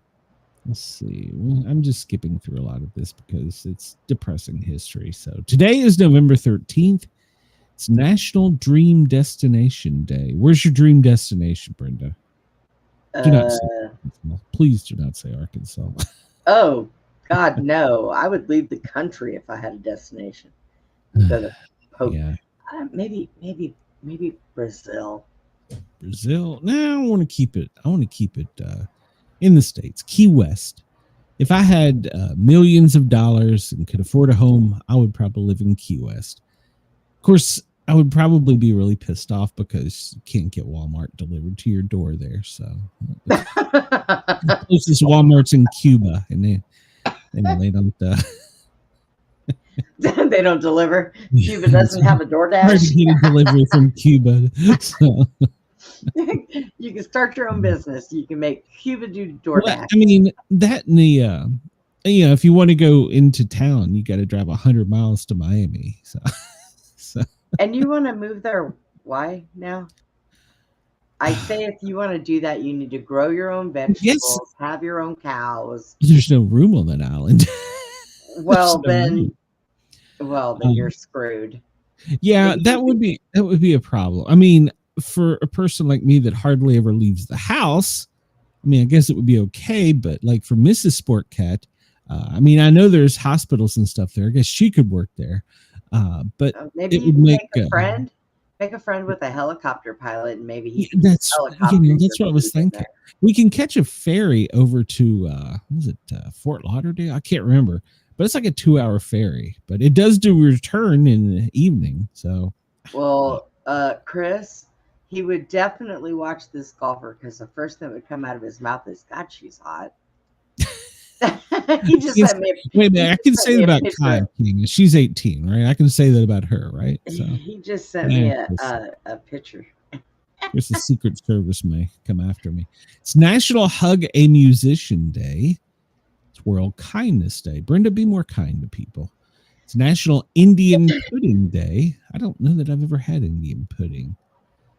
let's see. Well, I'm just skipping through a lot of this because it's depressing history. So today is November 13th. It's National Dream Destination Day. Where's your dream destination, Brenda? Do not say Arkansas. Please do not say Arkansas. Oh, God, no. I would leave the country if I had a destination. Go to maybe Brazil. Brazil? No, I want to keep it. In the States. Key West. If I had millions of dollars and could afford a home, I would probably live in Key West. Of course, I would probably be really pissed off because you can't get Walmart delivered to your door there. So closest Walmart's in Cuba, and they don't. They don't deliver. Cuba doesn't have a DoorDash. Hard to get a delivery from Cuba. So. You can start your own business. You can make Cuba do DoorDash. Well, that and the if you want to go into town, you got to drive 100 miles to Miami. So. And you want to move there? Why now? I say if you want to do that, you need to grow your own vegetables, have your own cows. There's no room on that island. Well, then you're screwed. Yeah, that would be a problem. For a person like me that hardly ever leaves the house, I guess it would be okay. But like for Mrs. Sport Cat, I know there's hospitals and stuff there. I guess she could work there. But maybe you can make a friend. Make a friend with a helicopter pilot, and maybe he that's what I was thinking. There. We can catch a ferry over to Fort Lauderdale. I can't remember, but it's like a 2-hour ferry. But it does do return in the evening. So, well, Chris, he would definitely watch this golfer because the first thing that would come out of his mouth is, "God, she's hot." He just Yes. sent me. Wait a minute, I can say that about picture. Kyle King. She's 18, right? I can say that about her, right? So He just sent me yeah, a picture. there's the Secret Service may come after me. It's National Hug a Musician Day. It's World Kindness Day. Brenda, be more kind to people. It's National Indian Pudding Day. I don't know that I've ever had Indian pudding.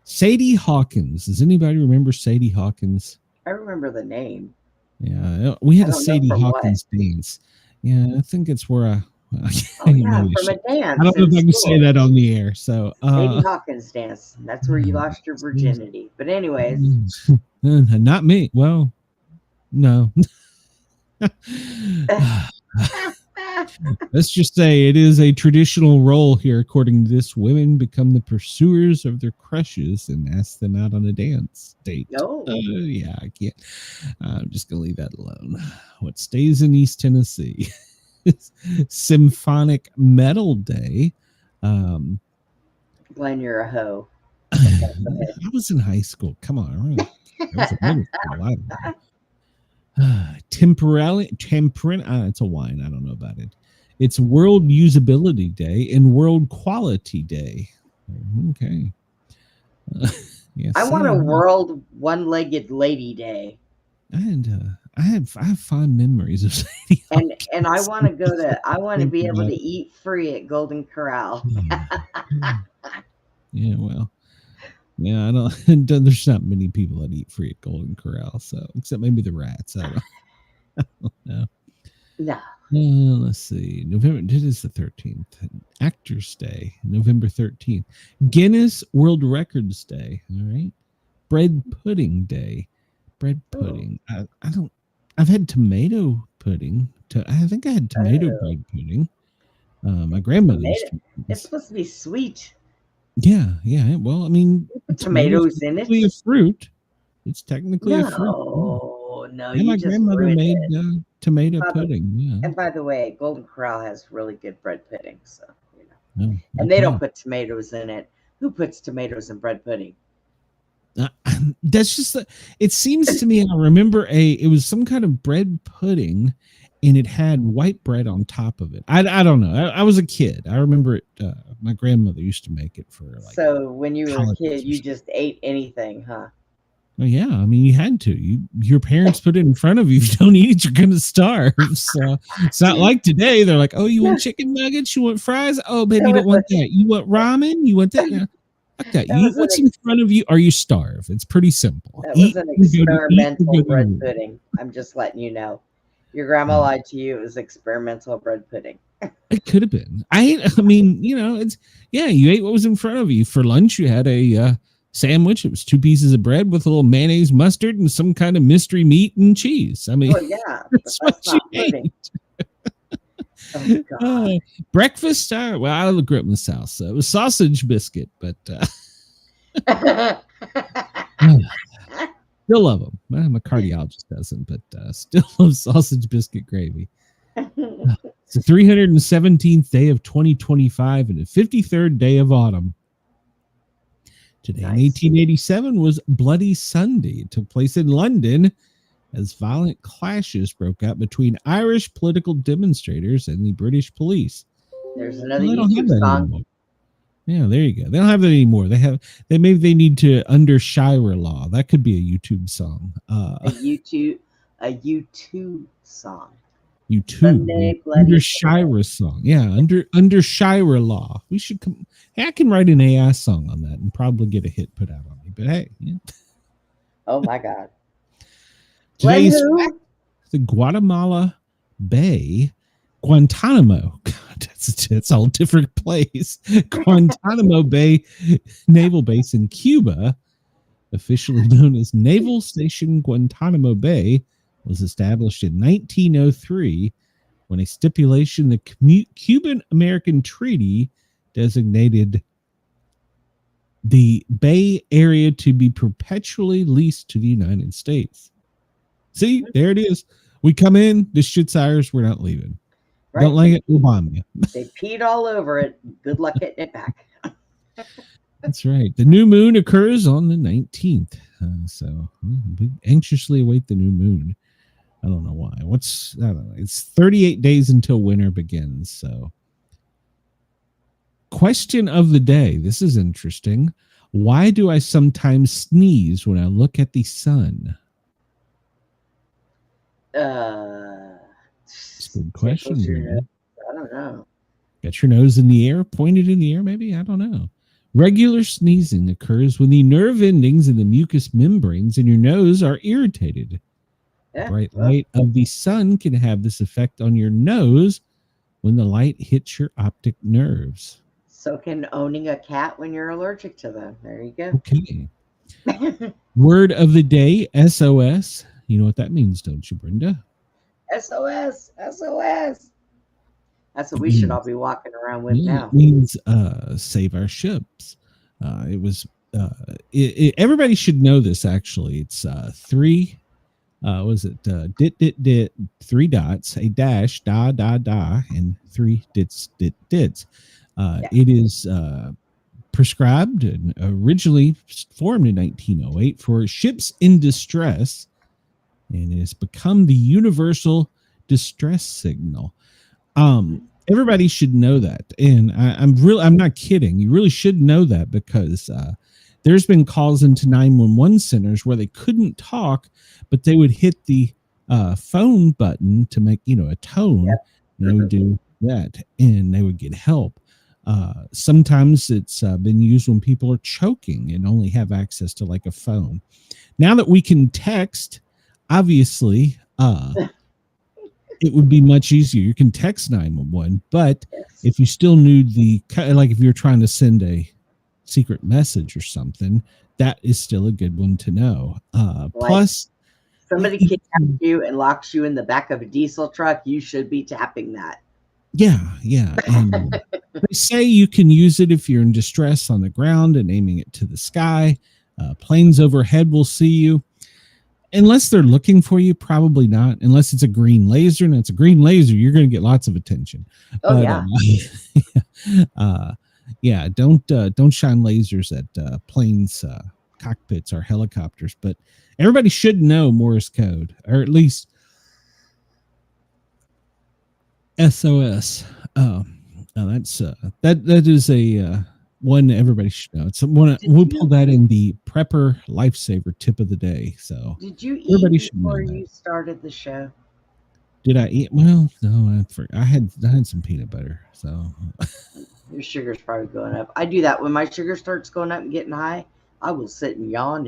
Sadie Hawkins. Does anybody remember Sadie Hawkins? I remember the name. Yeah, we had I a don't know Sadie from Hawkins dance. Yeah, I think it's where I Oh yeah, from a dance. I don't know if in I can school. say that on the air. So, Sadie Hawkins dance. That's where you lost your virginity. But anyways, not me. Well, no. Let's just say it is a traditional role here. According to this, women become the pursuers of their crushes and ask them out on a dance date. No. Yeah, I can't. I'm just gonna leave that alone. What stays in East Tennessee? Symphonic Metal Day. Glenn, you're a hoe. I was in high school. Come on. I was in middle school. I don't know. It's a wine. I don't know about it. It's World Usability Day and World Quality Day. Okay. Yes. I want a World One-Legged Lady Day. And I have fond memories of Sadie Hawkins. And I want to be able to eat free at Golden Corral. Yeah, well. Yeah, I don't. There's not many people that eat free at Golden Corral, so except maybe the rats. I don't know. No. Let's see. November. It is the 13th. Actors Day, November 13th. Guinness World Records Day. All right. Bread Pudding Day. Bread pudding. I don't. I've had tomato pudding. I think I had tomato bread pudding. My grandmother used to. It's supposed to be sweet. Yeah. Well, I mean, tomatoes in it. A fruit. It's technically a fruit. No. Yeah, my grandmother made tomato pudding. Yeah. And by the way, Golden Corral has really good bread pudding, so you know. Okay. And they don't put tomatoes in it. Who puts tomatoes in bread pudding? That's just. It seems to me. I remember it was some kind of bread pudding. And it had white bread on top of it. I don't know. I was a kid. I remember it. My grandmother used to make it for. So when you were a kid, you just ate anything, huh? Well, yeah. I mean, you had to. Your parents put it in front of you. If you don't eat it, you're going to starve. So it's not like today. They're like, oh, you want chicken nuggets? You want fries? Oh, baby, you don't want that. You want ramen? You want that? Yeah. Fuck that. You eat what's in front of you or you starve. It's pretty simple. That was an experimental bread pudding. I'm just letting you know. Your grandma lied to you. It was experimental bread pudding. It could have been. I mean, it's you ate what was in front of you. For lunch, you had a sandwich. It was 2 pieces of bread with a little mayonnaise, mustard, and some kind of mystery meat and cheese. I mean, that's what you ate. Oh, God. Breakfast. Well, I grew up in the South, so it was sausage biscuit, but still love them. Well, my cardiologist doesn't, but still love sausage biscuit gravy. It's the 317th day of 2025 and the 53rd day of autumn. Today in 1887 was Bloody Sunday. It took place in London as violent clashes broke out between Irish political demonstrators and the British police. There's another YouTube song. Yeah, there you go. They don't have that anymore. They need to under Shira law. That could be a YouTube song. A YouTube song. YouTube under Shira song. Yeah, under Shira law. We should come. Hey, I can write an AI song on that and probably get a hit put out on me. But hey, yeah. Oh my God. Today's the Guatemala Bay, Guantanamo. God, that's a whole different place. Guantanamo Bay Naval Base in Cuba, officially known as Naval Station Guantanamo Bay, was established in 1903 when a stipulation in the Cuban-American Treaty designated the Bay Area to be perpetually leased to the United States. See, there it is. We come in, this shit's ours, we're not leaving. Right. Don't like it, we'll bomb you. They peed all over it. Good luck getting it back. That's right. The new moon occurs on the 19th. So we anxiously await the new moon. I don't know why. I don't know. It's 38 days until winter begins. So, question of the day. This is interesting. Why do I sometimes sneeze when I look at the sun? It's a good question. I don't know. Got your nose in the air, pointed in the air, maybe? I don't know. Regular sneezing occurs when the nerve endings in the mucous membranes in your nose are irritated. The bright light of the sun can have this effect on your nose when the light hits your optic nerves. So can owning a cat when you're allergic to them. There you go. Okay. Word of the day, SOS. You know what that means, don't you, Brenda? SOS, SOS. That's what we should all be walking around with now. It means save our ships. Everybody should know this, actually. It's three, dit, 3 dots, a dash, da, and 3 dits. It is prescribed and originally formed in 1908 for ships in distress, and it has become the universal distress signal. Everybody should know that, and I'm not kidding. You really should know that, because there's been calls into 911 centers where they couldn't talk, but they would hit the phone button to make a tone, and they would do that, and they would get help. Sometimes it's been used when people are choking and only have access to like a phone. Now that we can text, obviously, it would be much easier. You can text 911, but if you still need if you're trying to send a secret message or something, that is still a good one to know. Plus, somebody kidnaps you and locks you in the back of a diesel truck, you should be tapping that. Yeah. And they say you can use it if you're in distress on the ground and aiming it to the sky. Planes overhead will see you. Unless they're looking for you, probably not. Unless it's a green laser, and it's a green laser, you're going to get lots of attention. Oh, yeah. Don't shine lasers at planes, cockpits, or helicopters. But everybody should know Morse code, or at least SOS. That's that is a one everybody should know. It's one we'll pull that in the prepper lifesaver tip of the day. So did you eat everybody should before know that. You started the show? Did I eat? Well, no, I had some peanut butter. So your sugar's probably going up. I do that when my sugar starts going up and getting high. I will sit and yawn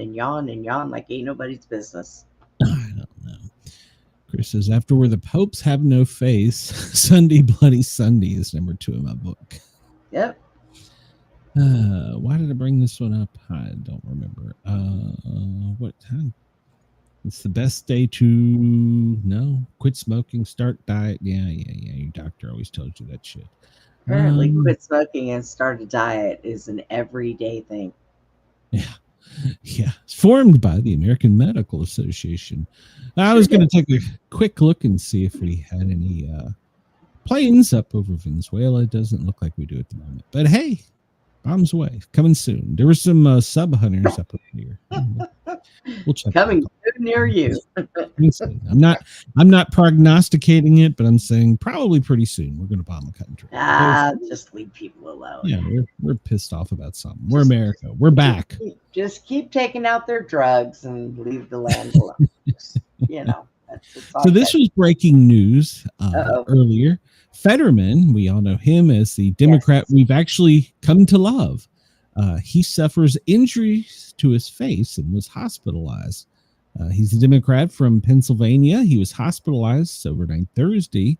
like ain't nobody's business. I don't know. Chris says, after where the popes have no face, Sunday Bloody Sunday is number 2 in my book. Yep. Why did I bring this one up? I don't remember. What time? It's the best day to quit smoking, start diet. Yeah. Your doctor always tells you that shit. Apparently, quit smoking and start a diet is an everyday thing. Yeah. It's formed by the American Medical Association. I was going to take a quick look and see if we had any planes up over Venezuela. It doesn't look like we do at the moment. But hey, bombs away. Coming soon. There were some sub hunters up here. We'll check. Coming soon near you. I'm not prognosticating it, but I'm saying probably pretty soon we're going to bomb the country. Just leave people alone. Yeah, we're pissed off about something. We're America. We're back. Just keep taking out their drugs and leave the land alone. So this was breaking news earlier. Fetterman, we all know him as the Democrat we've actually come to love. He suffers injuries to his face and was hospitalized. He's a Democrat from Pennsylvania. He was hospitalized overnight Thursday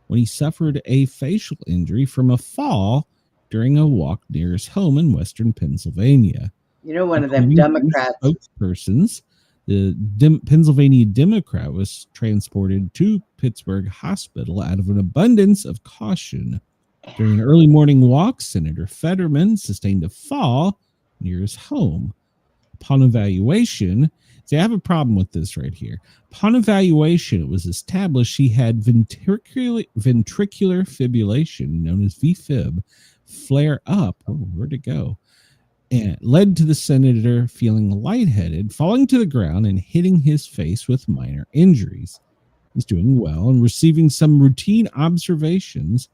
when he suffered a facial injury from a fall during a walk near his home in western Pennsylvania. One of them Democrats. Spokespersons, the Pennsylvania Democrat was transported to Pittsburgh Hospital out of an abundance of caution. During an early morning walk, Senator Fetterman sustained a fall near his home. Upon evaluation, see, I have a problem with this right here. Upon evaluation, it was established he had ventricular fibrillation, known as VFib, flare up. Oh, where'd it go? And led to the senator feeling lightheaded, falling to the ground, and hitting his face with minor injuries. He's doing well and receiving some routine observations.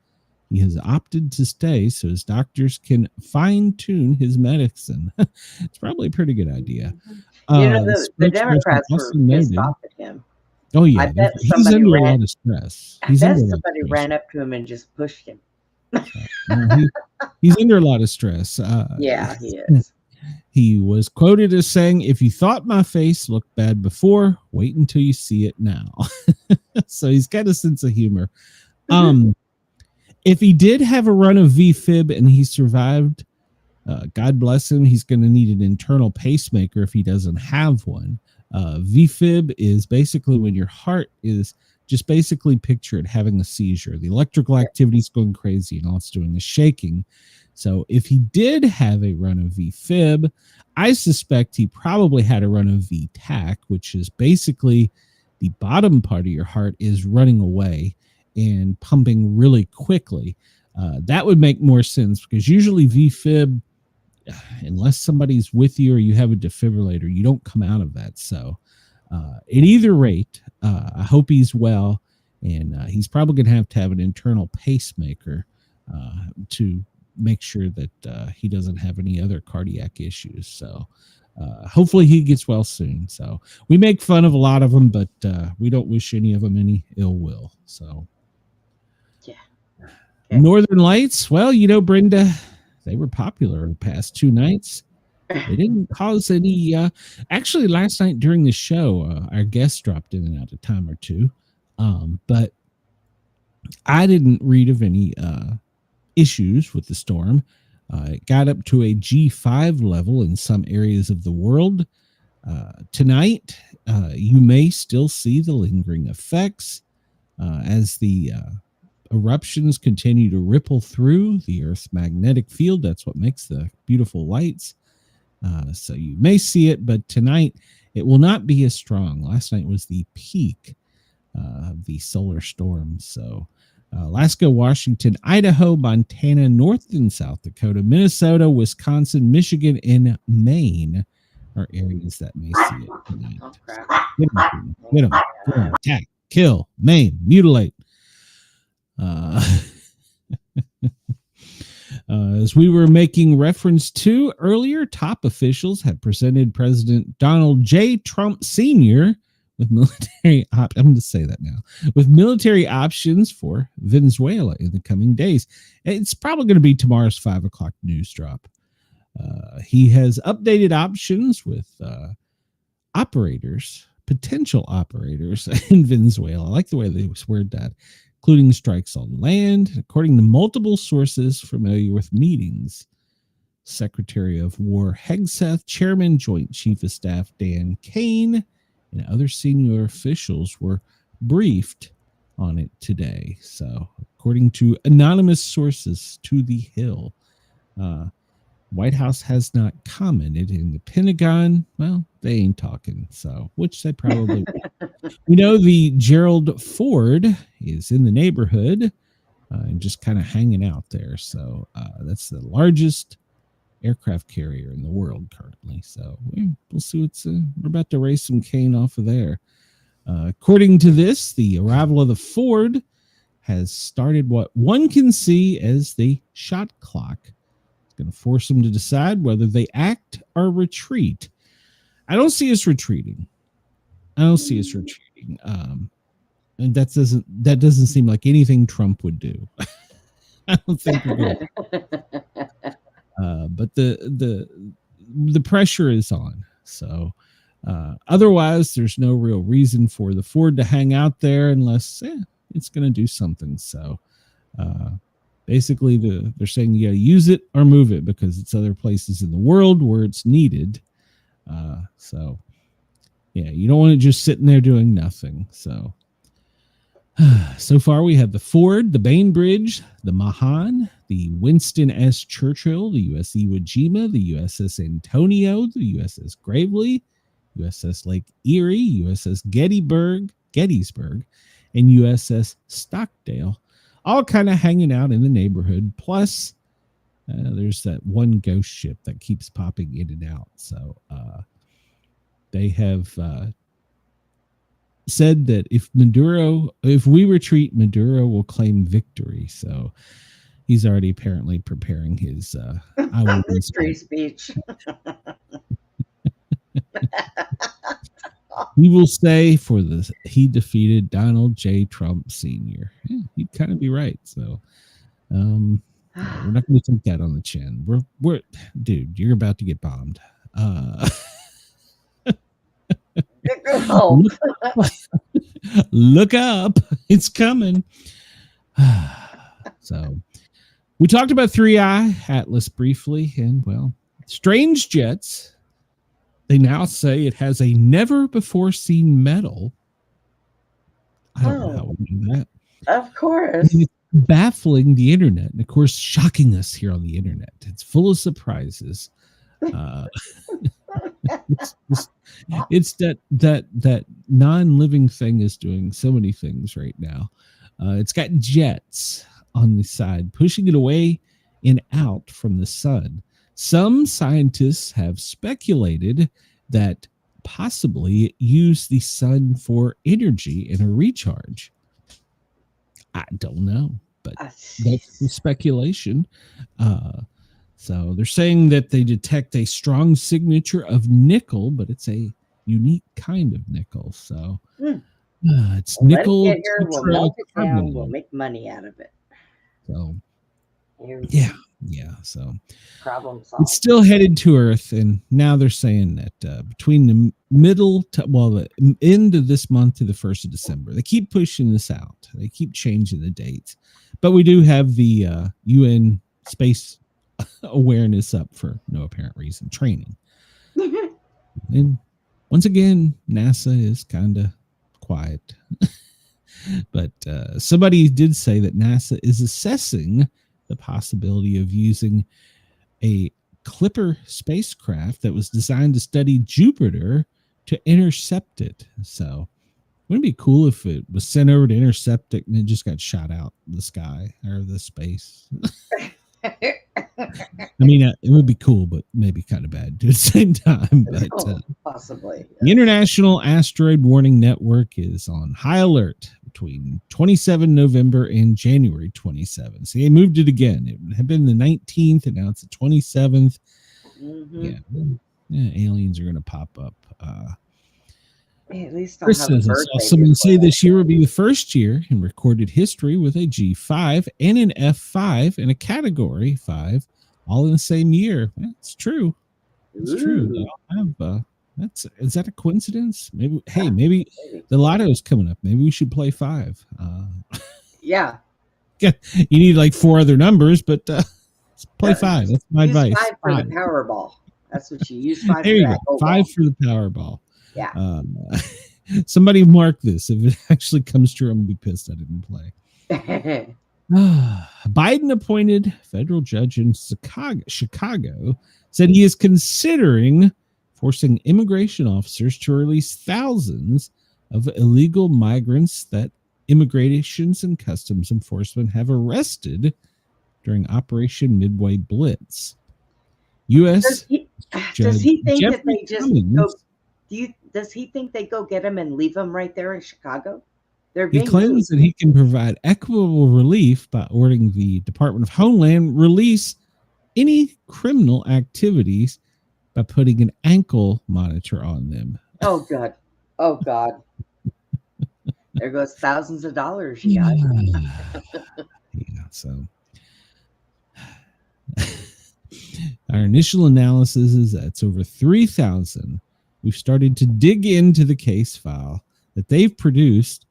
He has opted to stay so his doctors can fine-tune his medicine. It's probably a pretty good idea. The Spokesperson Democrats were also pissed noted, off at him. oh I yeah, bet he's somebody under a ran. lot of stress. I He's bet under a lot of somebody stress. ran up to him and just pushed him. He's under a lot of stress. Yeah, he is. He was quoted as saying, "If you thought my face looked bad before, wait until you see it now." So he's got a sense of humor. If he did have a run of VFib and he survived, God bless him, he's going to need an internal pacemaker if he doesn't have one. VFib is basically when your heart is just basically picture it having a seizure. The electrical activity is going crazy and all it's doing is shaking. So if he did have a run of VFib, I suspect he probably had a run of VTAC, which is basically the bottom part of your heart is running away and pumping really quickly. That would make more sense because usually VFib, unless somebody's with you or you have a defibrillator, you don't come out of that. So at either rate, I hope he's well, and he's probably going to have an internal pacemaker to make sure that he doesn't have any other cardiac issues. So hopefully he gets well soon. So we make fun of a lot of them, but we don't wish any of them any ill will. So yeah. Okay. Northern Lights, well, Brenda, they were popular the past 2 nights. They didn't cause any. Actually, last night during the show, our guest dropped in and out a time or two, but I didn't read of any issues with the storm. It got up to a G5 level in some areas of the world. Tonight, you may still see the lingering effects as the eruptions continue to ripple through the Earth's magnetic field. That's what makes the beautiful lights. So you may see it, but tonight it will not be as strong. Last night was the peak of the solar storm. So Alaska, Washington, Idaho, Montana, North and South Dakota, Minnesota, Wisconsin, Michigan, and Maine are areas that may see it tonight. Oh, crap. Get them, attack, kill, maim, mutilate. As we were making reference to earlier, top officials have presented President Donald J. Trump Sr. with military I'm going to say that now, with military options for Venezuela in the coming days. It's probably going to be tomorrow's 5 o'clock news drop. He has updated options with potential operators in Venezuela. I like the way they word that, including strikes on land, according to multiple sources familiar with meetings. Secretary of War Hegseth, Chairman, Joint Chief of Staff Dan Kane, and other senior officials were briefed on it today. So, according to anonymous sources to The Hill, White House has not commented. In the Pentagon, well, they ain't talking, so which they probably won't. We know the Gerald Ford is in the neighborhood and just kind of hanging out there. So that's the largest aircraft carrier in the world currently. So we'll see what's we're about to raise some cane off of there. According to this, the arrival of the Ford has started what one can see as the shot clock. Going to force them to decide whether they act or retreat. I don't see us retreating. And that doesn't seem like anything Trump would do. I don't think we're going but the pressure is on. So otherwise, there's no real reason for the Ford to hang out there unless it's going to do something. So basically, they're saying you got to use it or move it because it's other places in the world where it's needed. So, yeah, you don't want it just sitting there doing nothing. So, so far we have the Ford, the Bainbridge, the Mahan, the Winston S. Churchill, the USS Iwo Jima, the USS Antonio, the USS Gravely, USS Lake Erie, USS Gettysburg, and USS Stockdale. All kind of hanging out in the neighborhood. Plus, there's that one ghost ship that keeps popping in and out. So they have said that if we retreat, Maduro will claim victory. So he's already apparently preparing his I will victory speech. He will say he defeated Donald J. Trump Sr. Yeah, he'd kind of be right. So we're not going to take that on the chin. We're dude, you're about to get bombed. Look up. It's coming. So we talked about 3i Atlas briefly, and well, Strange Jets, they now say it has a never before seen medal. I don't know how we do that. Of course. It's baffling the internet, and of course shocking us here on the internet. It's full of surprises. It's that non-living thing is doing so many things right now. It's got jets on the side pushing it away and out from the sun. Some scientists have speculated that possibly it used the sun for energy and a recharge. I don't know, but that's the speculation. So they're saying that they detect a strong signature of nickel, but it's a unique kind of nickel. So it's nickel. Let it get here, we'll melt it down, we'll make money out of it. So yeah. So problem solved. It's still headed to Earth, and now they're saying that between the the end of this month to the 1st of December, they keep pushing this out. They keep changing the dates, but we do have the UN space awareness up for no apparent reason training. And once again, NASA is kind of quiet. But somebody did say that NASA is assessing the possibility of using a Clipper spacecraft that was designed to study Jupiter to intercept it. So wouldn't it be cool if it was sent over to intercept it and it just got shot out in the sky or the space? I mean, it would be cool, but maybe kind of bad at the same time. But possibly. Yes. The International Asteroid Warning Network is on high alert between 27 November and January 27. So they moved it again. It had been the 19th, and now it's the 27th. Mm-hmm. Yeah, aliens are going to pop up. At least Chris says, I saw someone say this year would be the first year in recorded history with a G5 and an F5 and a Category 5 all in the same year. That's true. It's true. They all have, is that a coincidence? Maybe. Hey, maybe the lotto is coming up. Maybe we should play 5. Yeah. You need like 4 other numbers, but play 5. That's my advice. 5 for the Powerball. That's what you use 5 there for. You go. 5 for the Powerball. Yeah. Somebody mark this. If it actually comes true, I'm gonna be pissed I didn't play. Biden appointed federal judge in Chicago said he is considering forcing immigration officers to release thousands of illegal migrants that Immigrations and Customs Enforcement have arrested during Operation Midway Blitz. U.S. Does he think Jeffrey that they just Cummings, go? Does he think they go get him and leave him right there in Chicago? He claims that he can provide equitable relief by ordering the Department of Homeland release any criminal activities by putting an ankle monitor on them. Oh, God. Oh, God. There goes thousands of dollars, you guys. Yeah, so our initial analysis is that it's over 3,000. We've started to dig into the case file that they've produced,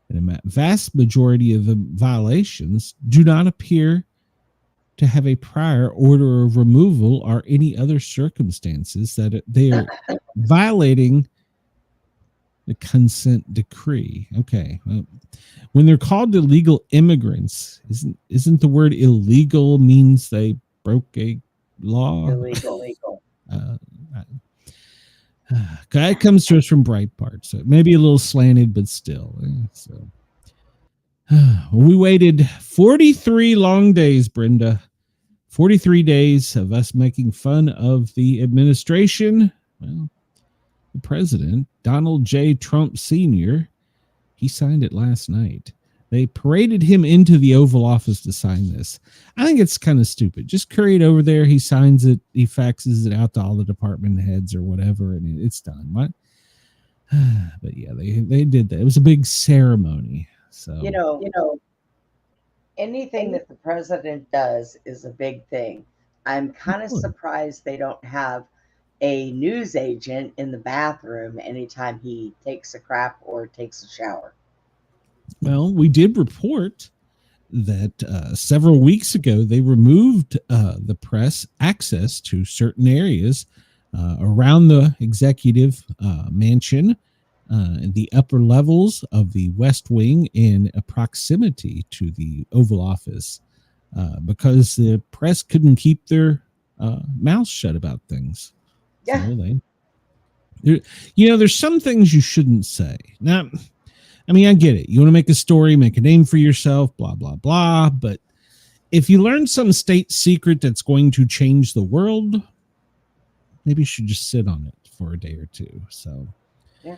and a vast majority of the violations do not appear to have a prior order of removal or any other circumstances that they are violating the consent decree. Okay. Well, when they're called illegal immigrants, isn't the word illegal means they broke a law? Illegal. It comes to us from Breitbart, so it may be a little slanted, but still. So we waited 43 long days, Brenda. 43 days of us making fun of the administration. Well, the president, Donald J. Trump Sr., He signed it last night. They paraded him into the Oval Office to sign this. I think it's kind of stupid. Just carry it over there. He signs it. He faxes it out to all the department heads or whatever, and it's done. What? But yeah, they did that. It was a big ceremony. So anything that the president does is a big thing. I'm kind of surprised they don't have a news agent in the bathroom anytime he takes a crap or takes a shower. Well, we did report that several weeks ago they removed the press access to certain areas around the executive mansion, the upper levels of the West Wing, in a proximity to the Oval Office, because the press couldn't keep their mouths shut about things. Yeah. So there's some things you shouldn't say. Now, I mean, I get it. You want to make a story, make a name for yourself, blah, blah, blah. But if you learn some state secret that's going to change the world, maybe you should just sit on it for a day or two. So yeah.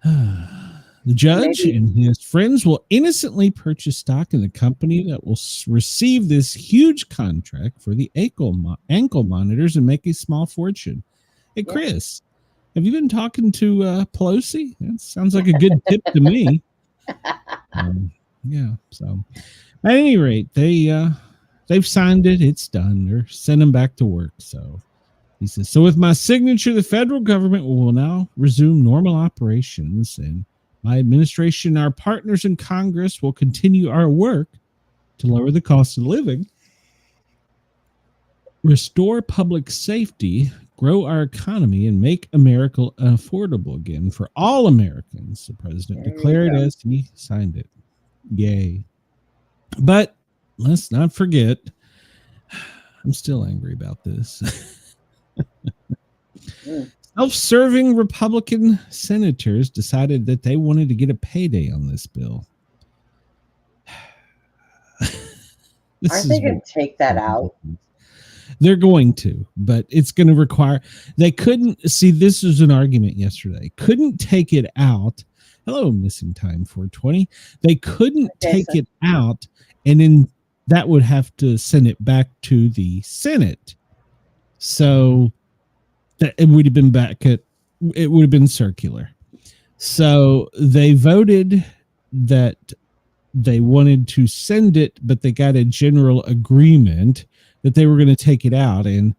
The judge and his friends will innocently purchase stock in the company that will receive this huge contract for the ankle monitors and make a small fortune. Hey, Chris, have you been talking to Pelosi? That sounds like a good tip to me. Yeah. So, at any rate, they've signed it. It's done. They're sending them back to work. So he says, so with my signature, the federal government will now resume normal operations, and my administration, our partners in Congress, will continue our work to lower the cost of living, restore public safety, grow our economy, and make America affordable again for all Americans, the president declared as he signed it. Yay. But let's not forget, I'm still angry about this. Self-serving Republican senators decided that they wanted to get a payday on this bill. Aren't they going to take that out? They're going to, but it's going to require, they couldn't, see, this was an argument yesterday. Couldn't take it out. Hello, Missing Time 420. They couldn't take it out, and then that would have to send it back to the Senate. So that it would have been it would have been circular. So they voted that they wanted to send it, but they got a general agreement that they were going to take it out, and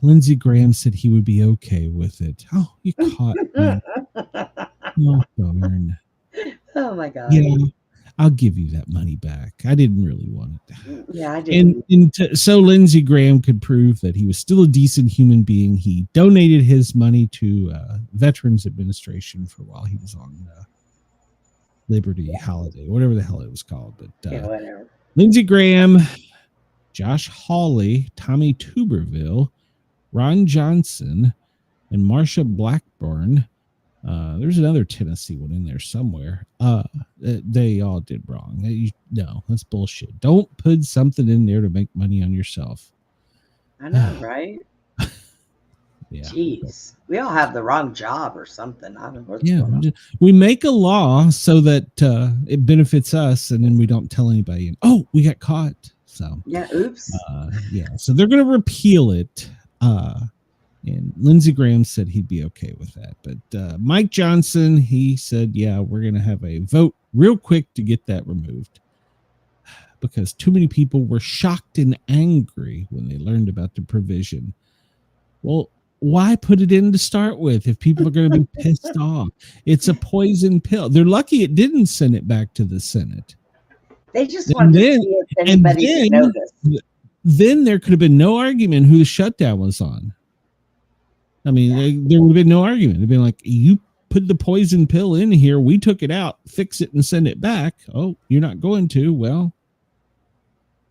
Lindsey Graham said he would be okay with it. Oh, you caught me. Oh, darn. Oh, my God. Yeah, I'll give you that money back. I didn't really want it. Yeah, I didn't. So Lindsey Graham could prove that he was still a decent human being. He donated his money to Veterans Administration for while he was on Liberty Holiday, whatever the hell it was called. But whatever. Lindsey Graham, Josh Hawley, Tommy Tuberville, Ron Johnson, and Marsha Blackburn. There's another Tennessee one in there somewhere. They all did wrong. No, that's bullshit. Don't put something in there to make money on yourself. I know, right? Yeah. Jeez. We all have the wrong job or something. I don't know what's going on. We make a law so that it benefits us, and then we don't tell anybody. Oh, we got caught. So yeah, oops. So they're going to repeal it. And Lindsey Graham said he'd be okay with that. But Mike Johnson, he said, yeah, we're going to have a vote real quick to get that removed, because too many people were shocked and angry when they learned about the provision. Well, why put it in to start with if people are going to be pissed off? It's a poison pill. They're lucky it didn't send it back to the Senate. They just wanted to see if anybody would notice. Then there could have been no argument who the shutdown was on. I mean, there would have been no argument. It'd been like, you put the poison pill in here, we took it out, fix it, and send it back. Oh, you're not going to? Well,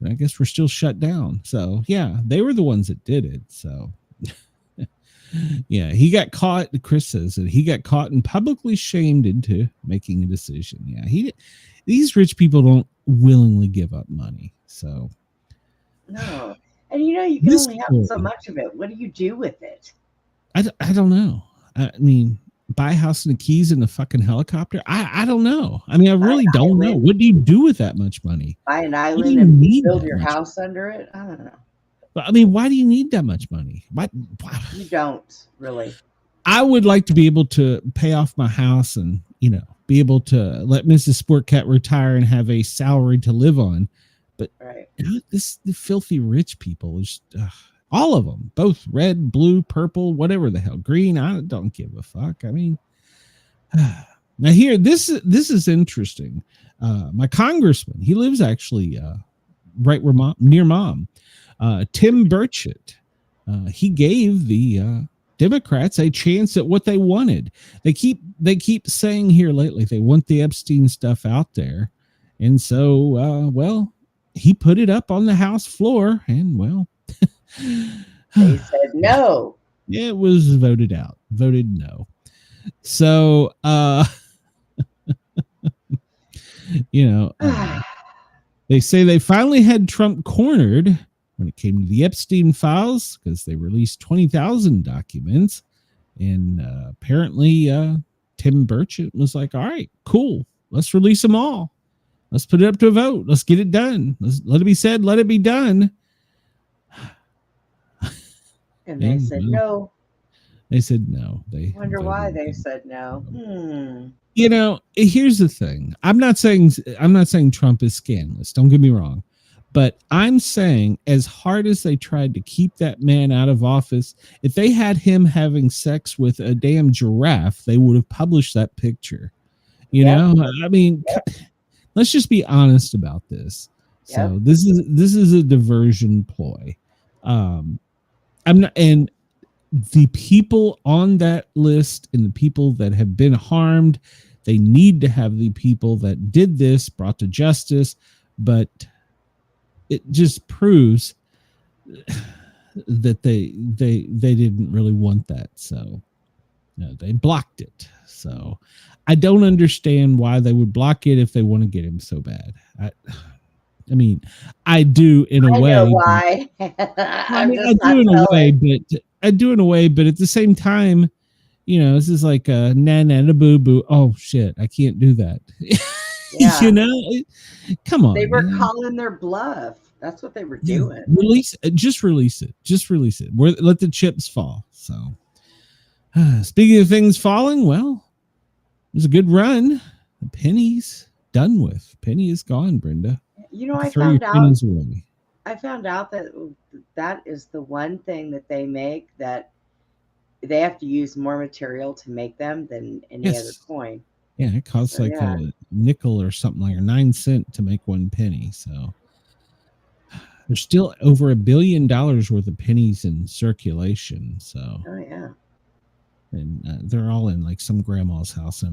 I guess we're still shut down. So, yeah, they were the ones that did it. So, yeah, he got caught. Chris says that he got caught and publicly shamed into making a decision. Yeah, these rich people don't willingly give up money. So, no. And you can only have so much of it. What do you do with it? I don't know. I mean, buy a house and the keys in the fucking helicopter? I don't know. I mean, I Buy really an don't know. island. What do you do with that much money? Buy an Why do island you and need build that your much? house under it. I don't know. I mean, why do you need that much money? Why? You don't really. I would like to be able to pay off my house and, be able to let Mrs. Sport Cat retire and have a salary to live on. But Right. the filthy rich people is all of them, both red, blue, purple, whatever the hell, green. I don't give a fuck. I mean, now here, this is interesting. My congressman, he lives actually right where near mom. Tim Burchett, he gave the Democrats a chance at what they wanted. They keep saying here lately they want the Epstein stuff out there, and so well, he put it up on the House floor, and well, They said no. it was voted out, voted no. So they say they finally had Trump cornered when it came to the Epstein files because they released 20,000 documents. And apparently Tim Burchett was like, all right, cool. Let's release them all. Let's put it up to a vote. Let's get it done. Let it be said. Let it be done. And they said no. They said no. They wonder why they said no. Here's the thing. I'm not saying Trump is scandalous. Don't get me wrong. But I'm saying, as hard as they tried to keep that man out of office, if they had him having sex with a damn giraffe, they would have published that picture. I mean, let's just be honest about this. So this is a diversion ploy. I'm not, and the people on that list and the people that have been harmed, they need to have the people that did this brought to justice, but it just proves that they didn't really want that. So they blocked it. So I don't understand why they would block it if they want to get him so bad. I mean, I do in a way. I know why. I do in a way, but at the same time, this is like a na boo boo. Oh shit, I can't do that. Yeah. Come on. They were calling their bluff. That's what they were doing. Just release it. Let the chips fall. So, speaking of things falling, well, it was a good run. The Pennies done with. Penny is gone, Brenda. I found out that is the one thing that they make that they have to use more material to make them than any other coin. Yeah, it costs a nickel or something like 9 cents to make one penny. So there's still over $1 billion worth of pennies in circulation. So and they're all in like some grandma's house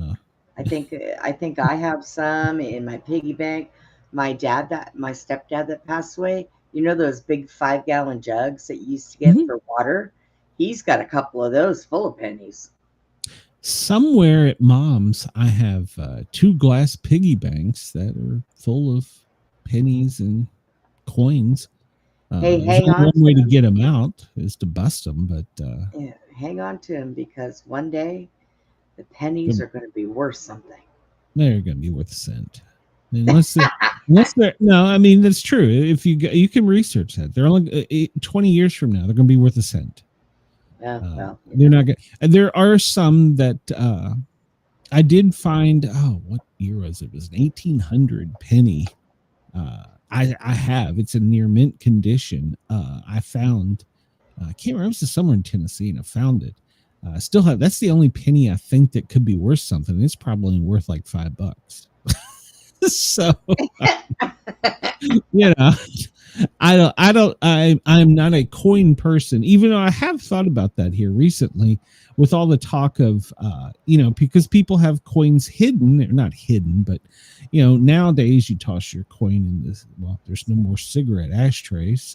I think I have some in my piggy bank. My stepdad that passed away, those big 5-gallon jugs that you used to get for water. He's got a couple of those full of pennies. Somewhere at mom's, I have 2 glass piggy banks that are full of pennies and coins. Hang on. One way to get them out is to bust them, but hang on to them because one day the pennies are going to be worth something. They're going to be worth a cent. Unless they're no, I mean that's true. If you can research that, they're only 20 years from now, they're going to be worth a cent. They're not good. There are some that I did find. Oh, what year was it? It was an 1800 penny. I have. It's in near mint condition. I found. I can't remember. It was somewhere in Tennessee, and I found it. I still have. That's the only penny I think that could be worth something. It's probably worth like $5. So I'm not a coin person, even though I have thought about that here recently with all the talk of because people have coins hidden. They're not hidden, but nowadays you toss your coin in this. Well, there's no more cigarette ashtrays.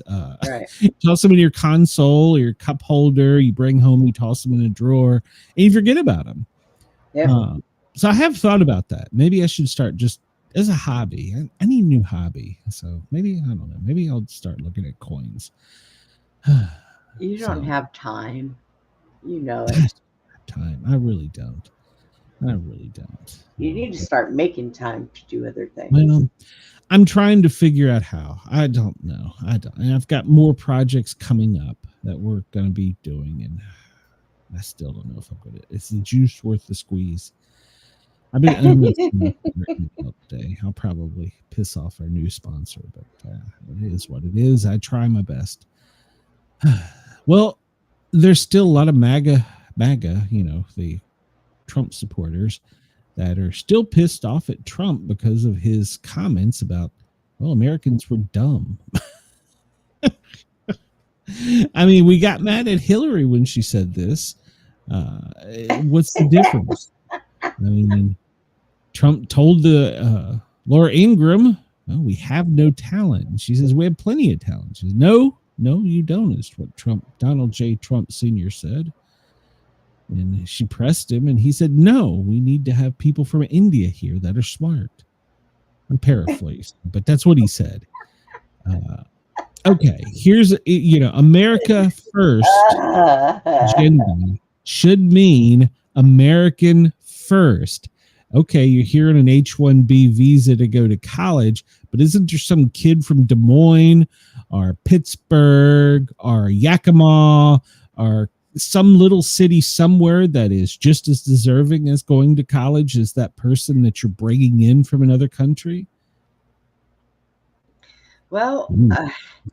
You toss them in your console or your cup holder. You bring home, you toss them in a drawer, and you forget about them. So I have thought about that. Maybe I should start just as a hobby. I need a new hobby. So maybe, I don't know, maybe I'll start looking at coins. You don't have time. You know it. time. I really don't. You need to start making time to do other things. Well, I'm trying to figure out how. I don't know. And I've got more projects coming up that we're going to be doing, and I still don't know if I'm going to. Is the juice worth the squeeze? I'm all day. I'll probably piss off our new sponsor, but it is what it is. I try my best. Well, there's still a lot of MAGA, the Trump supporters that are still pissed off at Trump because of his comments about, well, Americans were dumb. I mean, we got mad at Hillary when she said this. What's the difference? I mean, Trump told the Laura Ingraham, well, we have no talent. And she says, we have plenty of talent. She says, no, you don't, is what Donald J. Trump Sr. said. And she pressed him, and he said, no, we need to have people from India here that are smart. I'm paraphrasing, but that's what he said. Okay, here's, America first agenda should mean American first. Okay, you're here on an H-1B visa to go to college, but isn't there some kid from Des Moines or Pittsburgh or Yakima or some little city somewhere that is just as deserving as going to college as that person that you're bringing in from another country? Well,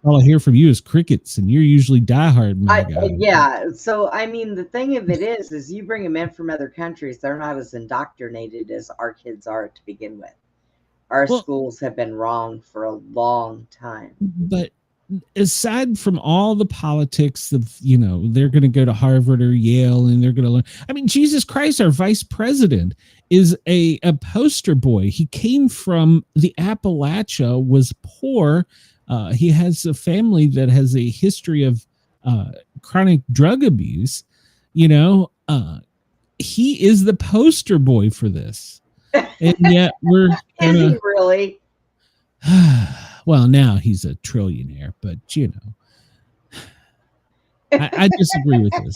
all I hear from you is crickets, and you're usually diehard. Yeah. So, I mean, the thing of it is you bring them in from other countries, they're not as indoctrinated as our kids are to begin with. Our schools have been wrong for a long time. But aside from all the politics of, they're going to go to Harvard or Yale and they're going to learn. I mean, Jesus Christ, our vice president is a poster boy. He came from the Appalachia, was poor. He has a family that has a history of chronic drug abuse. He is the poster boy for this. And yet we're is he really? Well, now he's a trillionaire, but I disagree with this.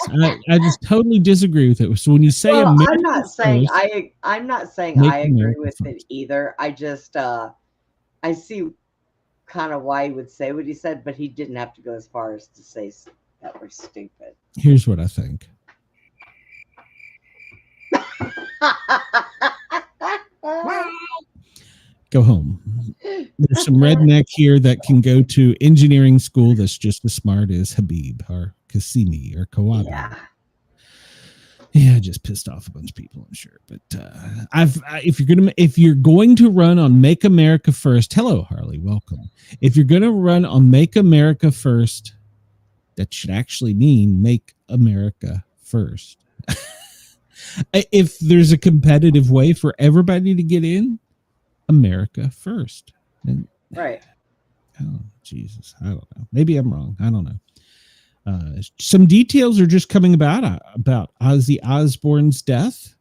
I just totally disagree with it. So when you say I'm not saying I agree with it either. I just I see kind of why he would say what he said, but he didn't have to go as far as to say that we're stupid. Here's what I think. Go home. There's some redneck here that can go to engineering school that's just as smart as Habib or Cassini or Kawabi. Yeah, I just pissed off a bunch of people, I'm sure. But if you're going to run on Make America First, hello Harley, welcome. If you're going to run on Make America First, that should actually mean Make America First. If there's a competitive way for everybody to get in, America first. Right. Oh, Jesus. I don't know. Maybe I'm wrong. I don't know. Some details are just coming about Ozzy Osbourne's death.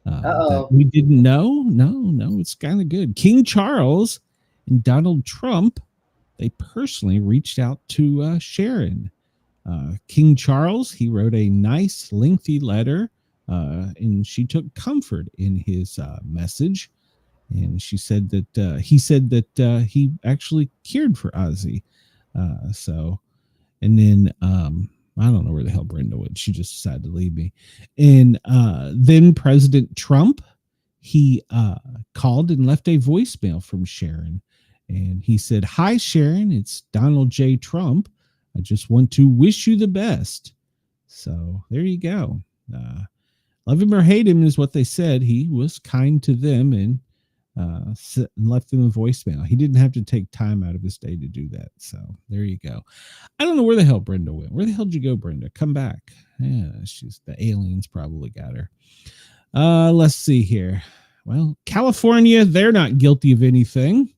That we didn't know. No, it's kind of good. King Charles and Donald Trump, they personally reached out to Sharon. King Charles, he wrote a nice, lengthy letter, and she took comfort in his message. And she said that he said that he actually cared for Ozzy. And then I don't know where the hell Brenda went. She just decided to leave me. And then President Trump, he called and left a voicemail from Sharon. And he said, "Hi, Sharon, it's Donald J. Trump. I just want to wish you the best." So there you go. Love him or hate him is what they said. He was kind to them and left them a voicemail. He didn't have to take time out of his day to do that. So there you go. I don't know where the hell Brenda went. Where the hell did you go, Brenda? Come back. Yeah, the aliens probably got her. Let's see here. Well, California, they're not guilty of anything,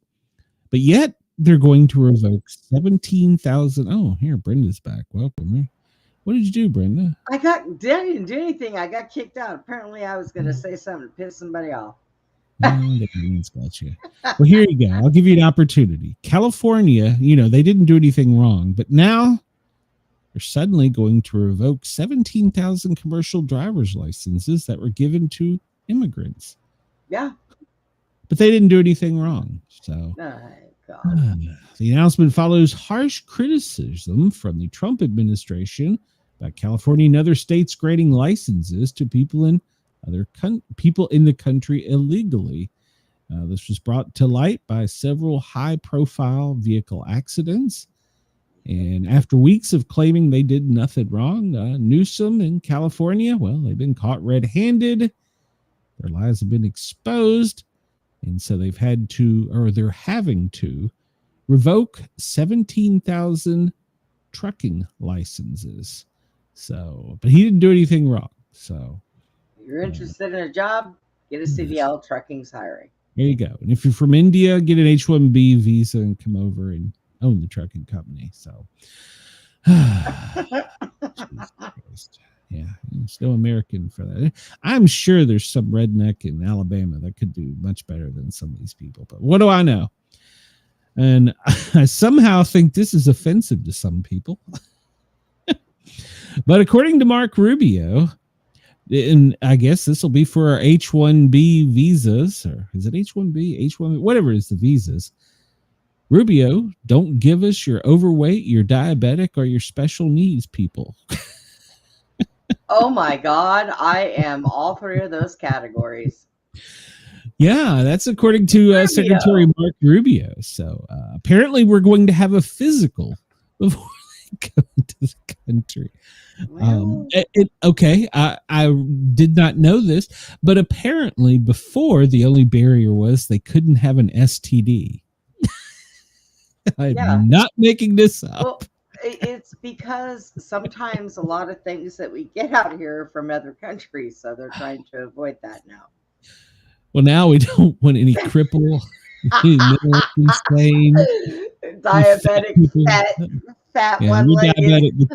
but yet they're going to revoke 17,000. Oh, here, Brenda's back. Welcome. What did you do, Brenda? I didn't do anything. I got kicked out. Apparently, I was going to say something to piss somebody off. The aliens got you. Well, here you go. I'll give you an opportunity. California, they didn't do anything wrong, but now are suddenly going to revoke 17,000 commercial driver's licenses that were given to immigrants. Yeah. But they didn't do anything wrong. So God. the announcement follows harsh criticism from the Trump administration about California and other states granting licenses to people in the country illegally. This was brought to light by several high-profile vehicle accidents. And after weeks of claiming they did nothing wrong, Newsom in California, well, they've been caught red-handed. Their lies have been exposed. And so they're having to revoke 17,000 trucking licenses. So, but he didn't do anything wrong. So, if you're interested in a job, get a CDL. Trucking's hiring. There you go. And if you're from India, get an H-1B visa and come over and own the trucking company. So, Jesus Christ. Yeah, there's no American for that. I'm sure there's some redneck in Alabama that could do much better than some of these people. But what do I know? And I somehow think this is offensive to some people. But according to Mark Rubio, and I guess this will be for our H-1B visas, or is it H-1B, H-1B, whatever it is, the visas. Rubio, don't give us your overweight, your diabetic, or your special needs people. Oh my God, I am all three of those categories. Yeah, that's according to Secretary Mark Rubio. So apparently we're going to have a physical before they come into the country. Well, Okay, I did not know this, but apparently before the only barrier was they couldn't have an STD. I'm not making this up. Well, it's because sometimes a lot of things that we get out here are from other countries, so they're trying to avoid that now. Well, now we don't want any cripple, any mental insane, diabetic, fat one-legged.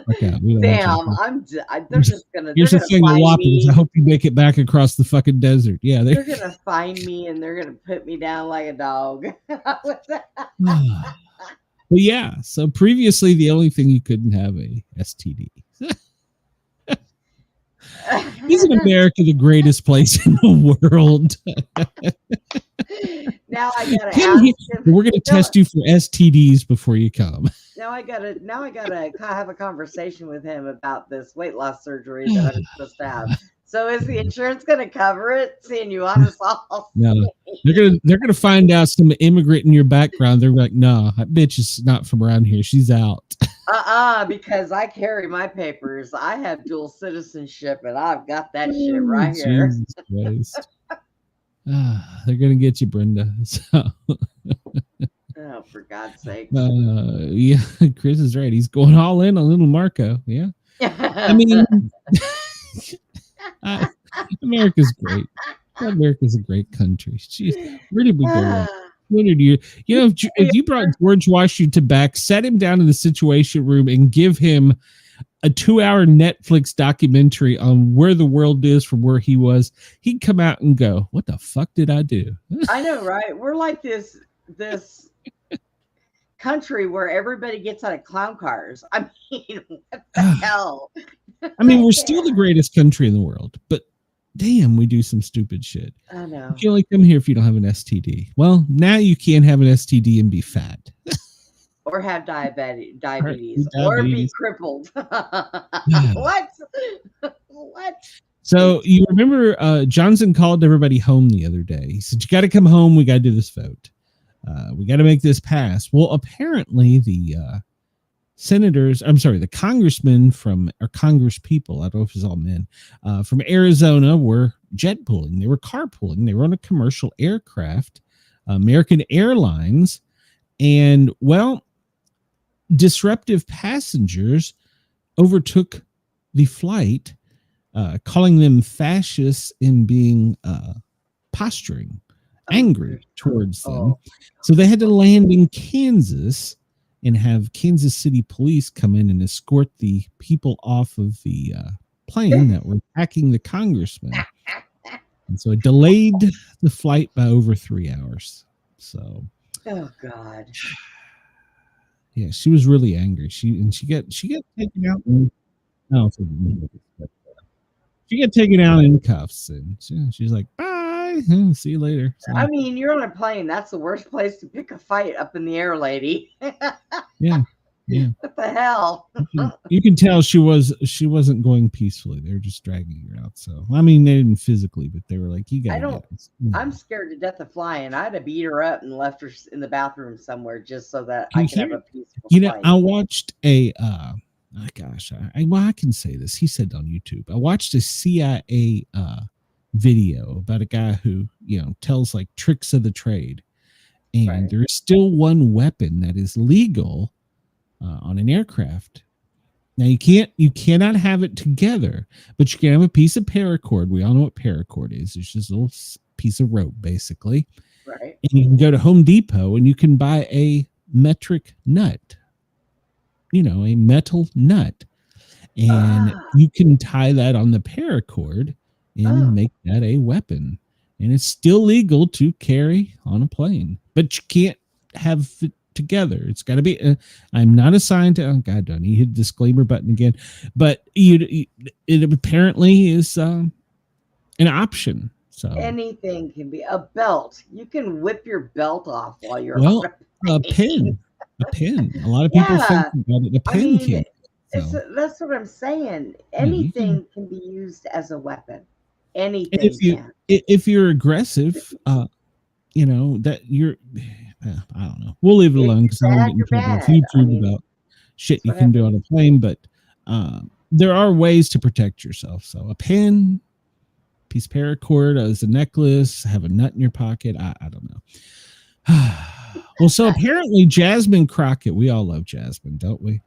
Damn, they're just gonna. Here's the thing, the Whoppers. I hope you make it back across the fucking desert. Yeah, they're gonna find me and they're gonna put me down like a dog. What's that? But yeah, so previously the only thing you couldn't have a STD. Isn't America the greatest place in the world? Now I gotta ask him. We're gonna test you for STDs before you come. Now I gotta have a conversation with him about this weight loss surgery that I'm supposed to have. So is the insurance going to cover it? Seeing you on us all. No, they're gonna find out some immigrant in your background. They're like, no, that bitch is not from around here. She's out. Because I carry my papers. I have dual citizenship, and I've got that shit right here. Jesus Christ. They're gonna get you, Brenda. So. Oh, for God's sake. Yeah, Chris is right. He's going all in on little Marco. Yeah. I mean. America's great. America's a great country. Jeez, where did we go wrong? When did you know, if you brought George Washington back, set him down in the Situation Room and give him a 2-hour Netflix documentary on where the world is from where he was, he'd come out and go, what the fuck did I do? I know, right? We're like this country where everybody gets out of clown cars. I mean, what the hell? I mean, we're still the greatest country in the world, but damn, we do some stupid shit. I know. You can only come here if you don't have an STD. Well, now you can't have an STD and be fat. Or have diabetes. Or be crippled. What? So you remember Johnson called everybody home the other day. He said, you got to come home. We got to do this vote. We got to make this pass. Well, apparently the the congressmen or Congress people, I don't know if it's all men, from Arizona were jet pooling. They were carpooling. They were on a commercial aircraft, American Airlines. And, well, disruptive passengers overtook the flight, calling them fascists and being posturing, angry towards them. So they had to land in Kansas and have Kansas City police come in and escort the people off of the plane that were attacking the congressman. And so it delayed the flight by over 3 hours. So, oh God. Yeah, she was really angry. She got taken out. I don't think she got taken out in cuffs, and she's like, "Bye, see you later." So, I mean, you're on a plane. That's the worst place to pick a fight, up in the air, lady. yeah. What the hell? You can tell she wasn't going peacefully. They were just dragging her out. So I mean, they didn't physically, but they were like, "You gotta get this." I'm scared to death of flying. I'd have beat her up and left her in the bathroom somewhere just so that Can I you could have hear a peaceful flight. I watched a oh gosh, I can say this. He said on YouTube. I watched a CIA video about a guy who tells like tricks of the trade, and Right. there is still one weapon that is legal on an aircraft. Now you cannot have it together, but you can have a piece of paracord. We all know what paracord is. It's just a little piece of rope, basically. Right. And you can go to Home Depot and you can buy a metric nut. A metal nut, and you can tie that on the paracord and make that a weapon. And it's still legal to carry on a plane, but you can't have it together. It's got to be. I'm not assigned to. Oh God, done. He hit the disclaimer button again, but it apparently is an option. So anything can be a belt. You can whip your belt off while you're well on a pin. A pin. A lot of people think about it. A pin can. That's what I'm saying. Anything can be used as a weapon. Anything can. If you're aggressive, that you're. I don't know. We'll leave it alone because I don't get in trouble with YouTube about shit you can do on a plane. But there are ways to protect yourself. So a pin, piece of paracord as a necklace, have a nut in your pocket. I don't know. Well, so apparently Jasmine Crockett, we all love Jasmine, don't we?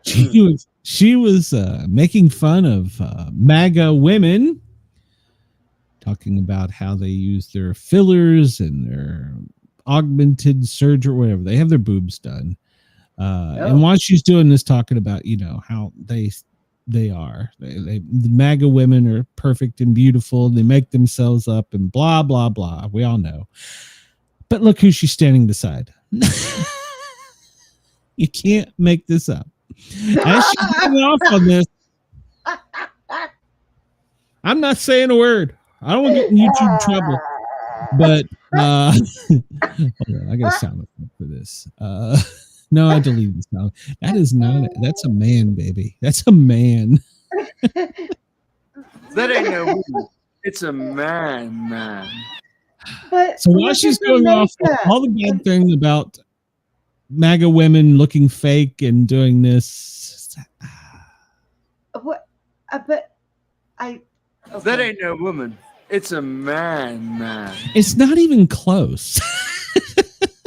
She was making fun of MAGA women, talking about how they use their fillers and their augmented surgery, whatever. They have their boobs done. And while she's doing this, talking about, how the MAGA women are perfect and beautiful. They make themselves up and blah, blah, blah. We all know. But look who she's standing beside. You can't make this up. As she's getting off on this, I'm not saying a word. I don't want to get in YouTube trouble. But hold on, I got a sound effect for this. No, I deleted the sound. That is not. That's a man, baby. That's a man. That ain't no woman. It's a man. But so while she's going off all the bad things about MAGA women looking fake and doing this, what? But I. Okay. That ain't no woman. It's a man. It's not even close.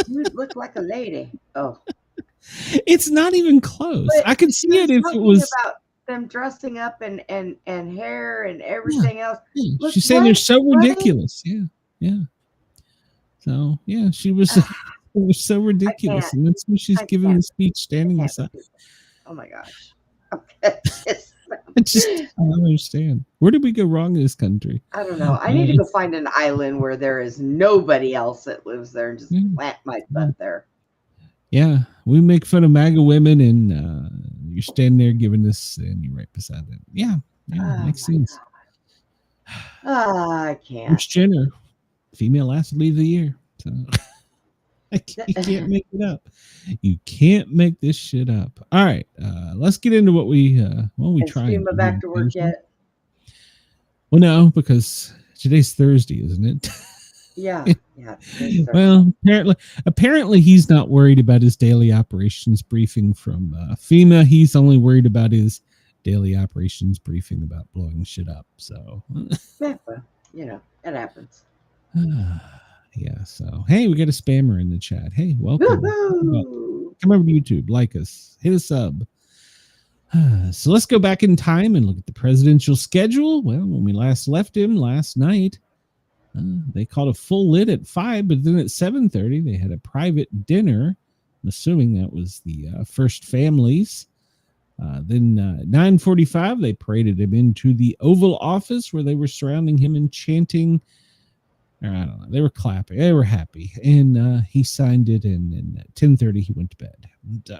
You look like a lady. Oh. It's not even close. But I could see it if it was about them dressing up and hair and everything else. Yeah. She's saying they're so ridiculous. Yeah. So she was. It was so ridiculous, and that's when she's giving the speech standing beside. Oh my gosh! Okay. I don't understand. Where did we go wrong in this country? I don't know. I need to go find an island where there is nobody else that lives there and just plant my butt there. Yeah, we make fun of MAGA women, and you're standing there giving this, and you're right beside them. Yeah, makes sense. I can't. Bruce Jenner, female athlete of the year. So you can't make it up. You can't make this shit up. All right, let's get into what we try. Is Fema back to work yet? Well, no, because today's Thursday, isn't it? Yeah. Well, apparently he's not worried about his daily operations briefing from FEMA. He's only worried about his daily operations briefing about blowing shit up. So, yeah, well, it happens. Yeah. So, hey, we got a spammer in the chat. Hey, welcome. Come over to YouTube, like us, hit a sub. So let's go back in time and look at the presidential schedule. Well, when we last left him last night, they called a full lit at 5, but then at 7:30 they had a private dinner. I'm assuming that was the first families. Then 9:45 they paraded him into the Oval Office where they were surrounding him and chanting or I don't know. They were clapping. They were happy, and he signed it. And at 10:30, he went to bed. And,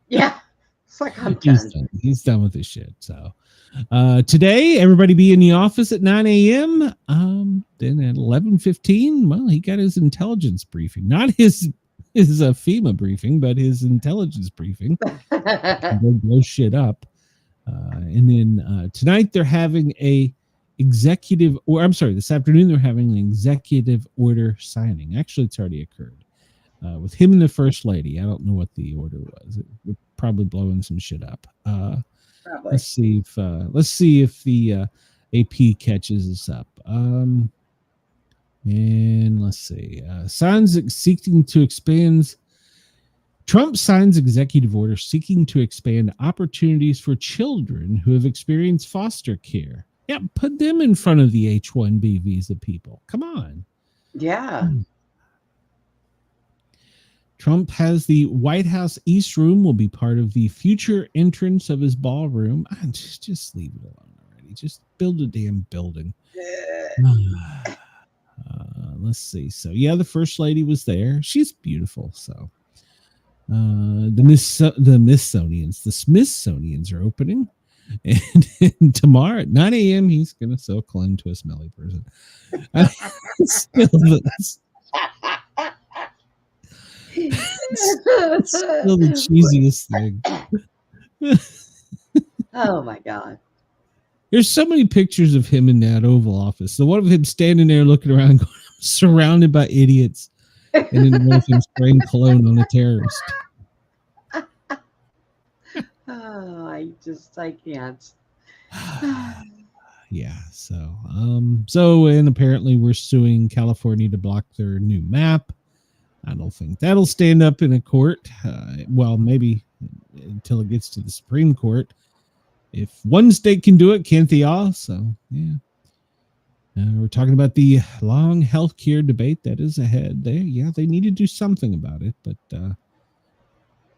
Yeah. It's like I'm done. He's done with this shit. So today, everybody be in the office at 9 a.m. Then at 11:15, well, he got his intelligence briefing. Not his FEMA briefing, but his intelligence briefing. Go blow shit up. And then tonight they're having this afternoon they're having an executive order signing. Actually, it's already occurred with him and the first lady. I don't know what the order was. We're probably blowing some shit up. Probably. Let's see if the AP catches us up. And let's see. Trump signs executive order seeking to expand opportunities for children who have experienced foster care. Yeah, put them in front of the H-1B visa people. Come on. Yeah. Trump has the White House East Room will be part of the future entrance of his ballroom. Just leave it alone already. Just build a damn building. Let's see. So yeah, the first lady was there. She's beautiful. So the Smithsonians are opening, and tomorrow at 9 a.m. he's gonna sell cologne to a smelly person. It's still the cheesiest thing. Oh my God. There's so many pictures of him in that Oval Office. The one of him standing there looking around, going, surrounded by idiots, and then one of him spraying cologne on a terrorist. Oh, I can't. Yeah. So and apparently we're suing California to block their new map. I don't think that'll stand up in a court. Well, maybe until it gets to the Supreme Court. If one state can do it, can't they all? So, yeah. We're talking about the long healthcare debate that is ahead. They need to do something about it, but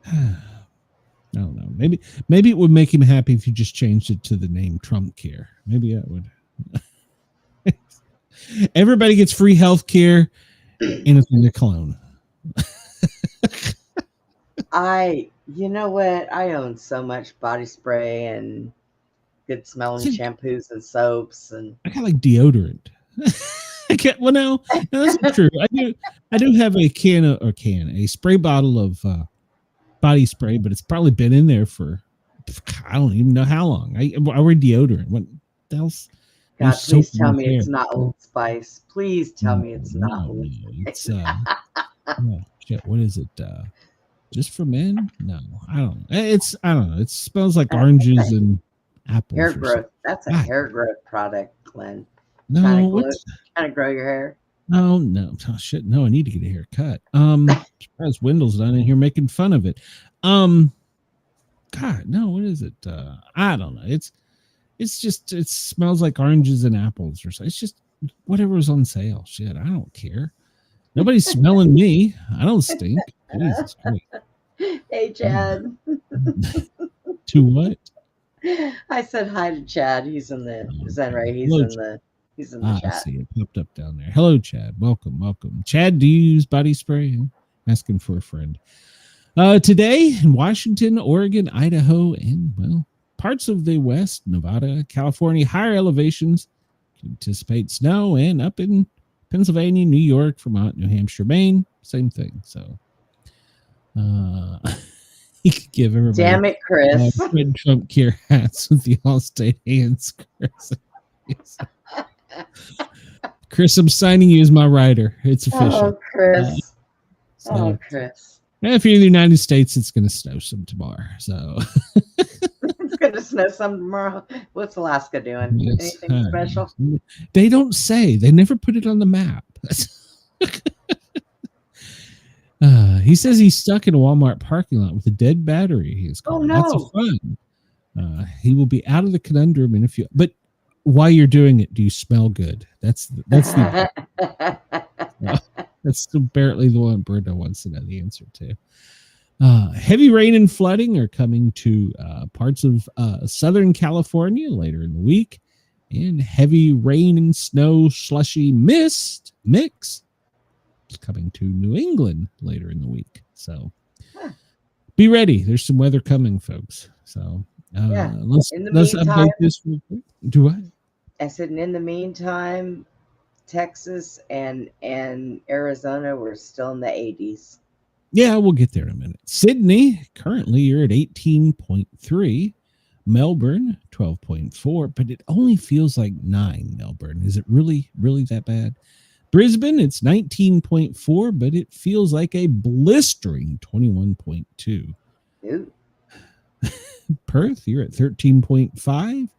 I don't know. Maybe it would make him happy if you just changed it to the name Trump Care. Maybe that would. Everybody gets free healthcare and a thing of cologne. You know what? I own so much body spray and good smelling shampoos and soaps, and I got like deodorant. No, that's not true. I do have a spray bottle of body spray, but it's probably been in there for I don't even know how long. I wear deodorant. What else? God, please tell me it's not Old Spice. Please tell me it's not Old Spice. Oh, shit, what is it? Just for men? No, I don't know. I don't know. It smells like oranges and apples. Hair growth. That's a hair growth product, Glenn. No, trying to grow your hair. No. Oh, shit. No, I need to get a haircut. Surprised Wendell's down in here making fun of it. God, no. What is it? I don't know. It smells like oranges and apples or something. It's just whatever's on sale. Shit, I don't care. Nobody's smelling me. I don't stink. Jesus Christ. Hey, Chad. To what? I said hi to Chad. He's in the. Is that right? He's in the chat. I see it popped up down there. Hello, Chad. Welcome. Chad, do you use body spray? I'm asking for a friend. Today in Washington, Oregon, Idaho, and parts of the West, Nevada, California, higher elevations anticipate snow, and up in Pennsylvania, New York, Vermont, New Hampshire, Maine, same thing. So, he could give everybody. Damn it, Chris! Red Trump Care hats with the all-state hands, Chris, I'm signing you as my writer. It's official. Oh, Chris. Chris. If you're in the United States, it's going to snow some tomorrow. So it's going to snow some tomorrow. What's Alaska doing? Yes. Anything special? They don't say. They never put it on the map. He says he's stuck in a Walmart parking lot with a dead battery. He's oh no! That's fun. He will be out of the conundrum in a few. But while you're doing it, do you smell good? That's that's apparently the one Brenda wants to know the answer to. Heavy rain and flooding are coming to parts of Southern California later in the week. and heavy rain and snow, slushy mist mix is coming to New England later in the week. So be ready. There's some weather coming, folks. So let's update this real quick. Do what? I said, and in the meantime, Texas and Arizona were still in the 80s. Yeah, we'll get there in a minute. Sydney, currently you're at 18.3. Melbourne, 12.4, but it only feels like 9, Melbourne. Is it really, really that bad? Brisbane, it's 19.4, but it feels like a blistering 21.2. Ooh. Perth, you're at 13.5.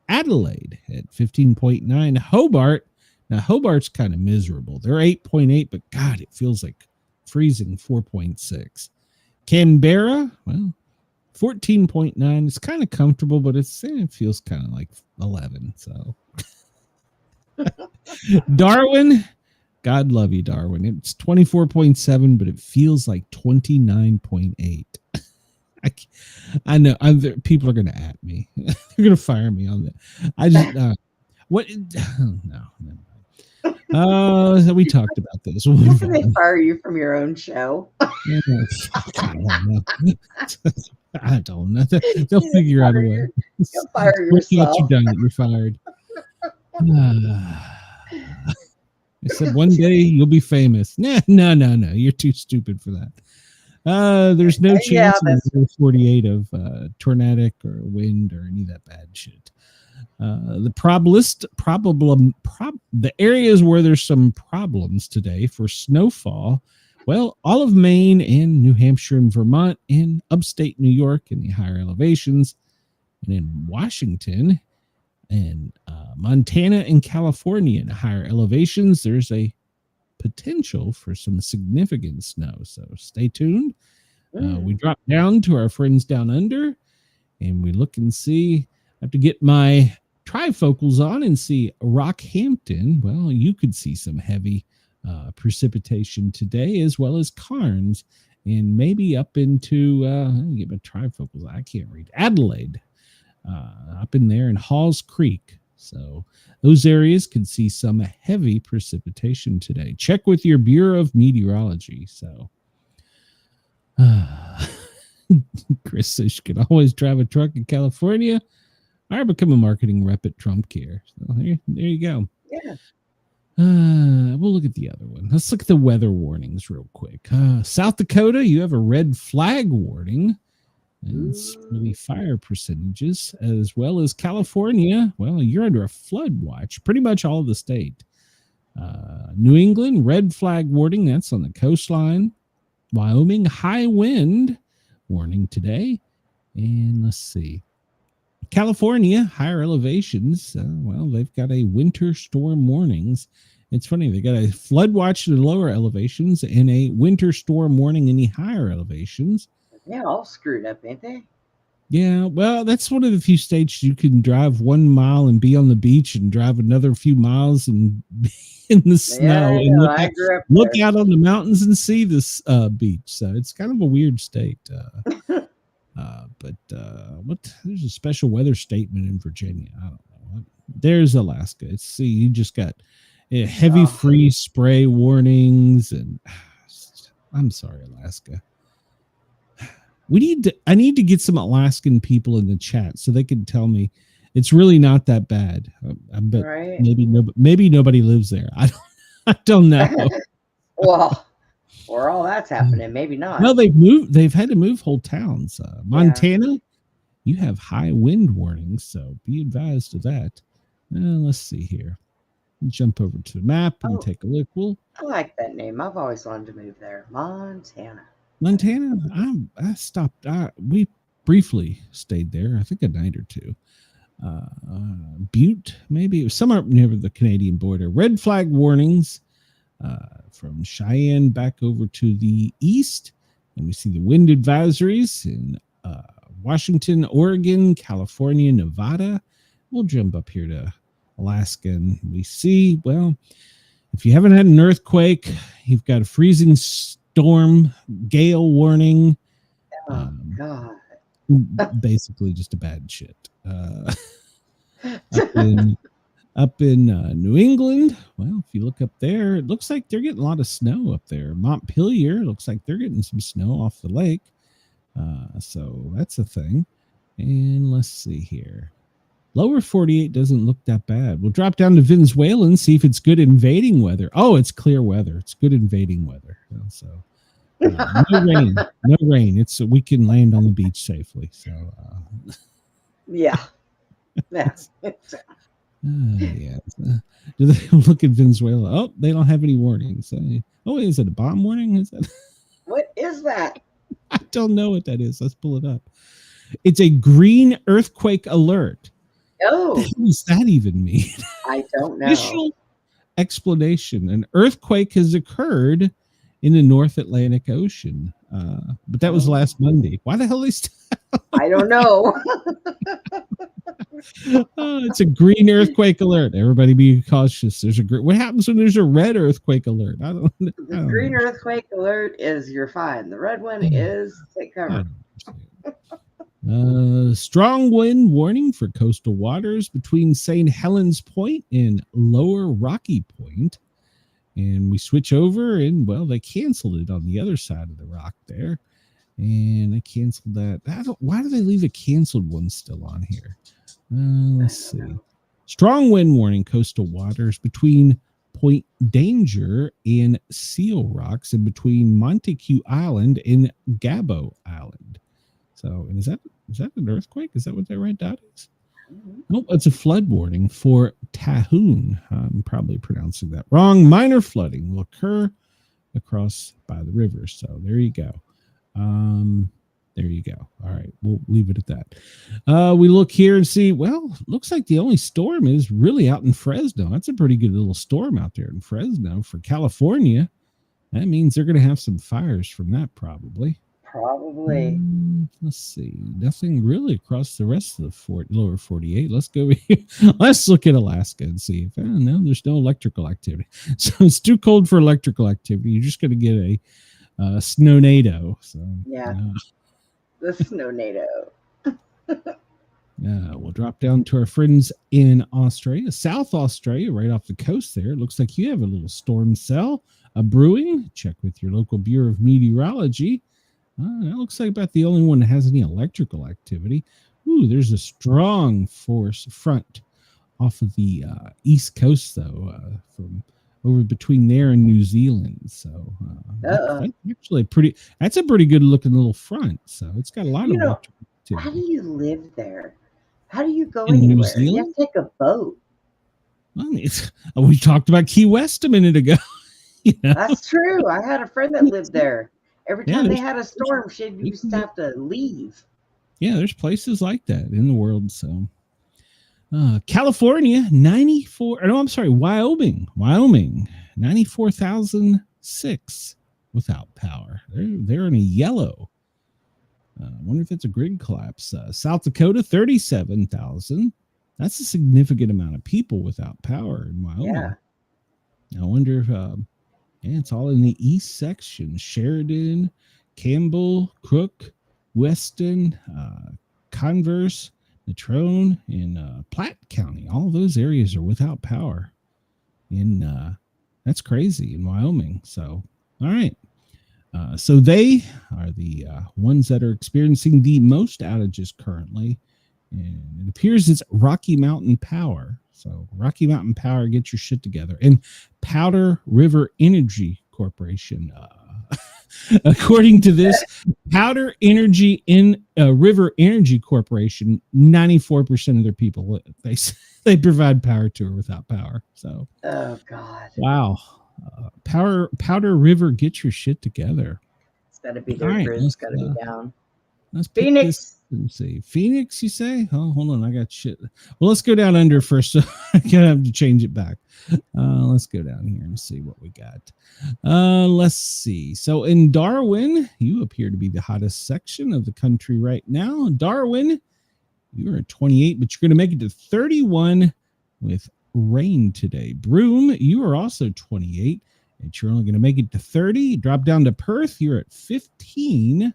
Adelaide at 15.9. Hobart, now Hobart's kind of miserable. They're 8.8, but God, it feels like freezing 4.6. Canberra, well, 14.9. It's kind of comfortable, but it feels kind of like 11. So Darwin, God love you, Darwin. It's 24.7, but it feels like 29.8. I know people are going to at me. They're going to fire me on that. I just what? No. So we talked about this. How can they fire you from your own show? I don't know. They'll figure out a way. You'll fire yourself. You've done it. You're fired. I said one day you'll be famous. No. You're too stupid for that. There's no chance in 48 of tornadic or wind or any of that bad shit. The the areas where there's some problems today for snowfall. Well, all of Maine and New Hampshire and Vermont and upstate New York in the higher elevations, and in Washington and Montana and California in higher elevations, there's a potential for some significant snow. So stay tuned. We drop down to our friends down under and we look and see. I have to get my trifocals on and see Rockhampton. Well, you could see some heavy precipitation today, as well as Cairns, and maybe up into let me get my trifocals. I can't read. Adelaide, up in there in Halls Creek. So those areas could see some heavy precipitation today. Check with your Bureau of Meteorology. So Chris says you can always drive a truck in California or become a marketing rep at Trump Care. So there you go. Yeah. We'll look at the other one. Let's look at the weather warnings real quick. South Dakota, you have a red flag warning. It's for the fire percentages, as well as California. Well, you're under a flood watch, pretty much all of the state. New England, red flag warning. That's on the coastline. Wyoming, high wind warning today. And let's see. California, higher elevations. Well, they've got a winter storm warnings. It's funny. They got a flood watch in the lower elevations and a winter storm warning in the higher elevations. Yeah, all screwed up, ain't they? Yeah, well, that's one of the few states you can drive 1 mile and be on the beach and drive another few miles and be in the snow and look out on the mountains and see this beach. So it's kind of a weird state. But there's a special weather statement in Virginia. I don't know. There's Alaska. You just got heavy freeze spray warnings, and I'm sorry, Alaska. I need to get some Alaskan people in the chat so they can tell me it's really not that bad. I bet maybe nobody lives there. I don't know. Well, or all that's happening, maybe not. No, they've had to move whole towns. Montana, you have high wind warnings, so be advised of that. Let's see here. Jump over to the map and take a look. I like that name. I've always wanted to move there. Montana, I stopped. We briefly stayed there. I think a night or two. Butte, maybe it was somewhere up near the Canadian border. Red flag warnings from Cheyenne back over to the east, and we see the wind advisories in Washington, Oregon, California, Nevada. We'll jump up here to Alaska, and we see, well, if you haven't had an earthquake, you've got a freezing storm, gale warning. Oh, God. Basically just a bad shit. Up in Up in New England, well, if you look up there, it looks like they're getting a lot of snow up there. Montpelier looks like they're getting some snow off the lake. So that's a thing. And let's see here. Lower 48 doesn't look that bad. We'll drop down to Venezuela and see if it's good invading weather. Oh, it's clear weather. It's good invading weather. So no rain. No rain. We can land on the beach safely. So yeah. That's yeah. Do they look at Venezuela? Oh, they don't have any warnings. Oh, is it a bomb warning? Is that? What is that? I don't know what that is. Let's pull it up. It's a green earthquake alert. Oh, What does that even mean? I don't know. Official explanation: an earthquake has occurred in the North Atlantic Ocean, but that was last Monday. Why the hell they? I don't know. It's a green earthquake alert. Everybody be cautious. What happens when there's a red earthquake alert? I don't The know. green earthquake alert is you're fine. The red one is take cover. Strong wind warning for coastal waters between St. Helens Point and Lower Rocky Point. And we switch over and, well, they canceled it on the other side of the rock there. And they canceled that. Why do they leave a canceled one still on here? Let's see. Strong wind warning coastal waters between Point Danger and Seal Rocks and between Montague Island and Gabo Island. So, and is that an earthquake? Is that what that red dot is? Nope, it's a flood warning for Tahoon. I'm probably pronouncing that wrong. Minor flooding will occur across by the river. So there you go. There you go. All right, we'll leave it at that. We look here and see, well, looks like the only storm is really out in Fresno. That's a pretty good little storm out there in Fresno for California. That means they're going to have some fires from that probably. Probably. Let's see. Nothing really across the rest of the lower 48. Let's go here. Let's look at Alaska and see if, no, there's no electrical activity. So it's too cold for electrical activity. You're just going to get a snownado. So Yeah. The snownado. We'll drop down to our friends in Australia, South Australia, right off the coast there. It looks like you have a little storm cell brewing. Check with your local Bureau of Meteorology. That looks like about the only one that has any electrical activity. Ooh, there's a strong force front off of the east coast, though, from over between there and New Zealand. So that's actually that's a pretty good looking little front. So it's got a lot of electrical activity. How do you live there? How do you go In New anywhere? You Zealand? have to take a boat. Well, we talked about Key West a minute ago. That's true. I had a friend that lived there. Every time they there's- had a storm, she used to have to leave. Yeah, there's places like that in the world. So California, 94. No, I'm sorry, Wyoming, 94,006 without power. They're in a yellow. I wonder if it's a grid collapse. South Dakota, 37,000. That's a significant amount of people without power in Wyoming. Yeah. I wonder if it's all in the east section. Sheridan, Campbell, Crook, Weston, Converse, Natrone, and Platte County. All those areas are without power. That's crazy in Wyoming. So, all right. So they are the ones that are experiencing the most outages currently. And it appears it's Rocky Mountain Power. So Rocky Mountain Power, get your shit together. And Powder River Energy Corporation. According to this, Powder Energy River Energy Corporation, 94% of their people, they provide power to her without power. So, oh God, wow. Powder River, get your shit together. it's got to be their All right, grid's got to be down. Let's pick Phoenix. this. Let's see. Phoenix, you say? Oh, hold on. I got shit. Well, let's go down under first. So I'm going to have to change it back. Let's go down here and see what we got. Let's see. So in Darwin, you appear to be the hottest section of the country right now. Darwin, you are at 28, but you're going to make it to 31 with rain today. Broome, you are also 28, and you're only going to make it to 30. Drop down to Perth, you're at 15.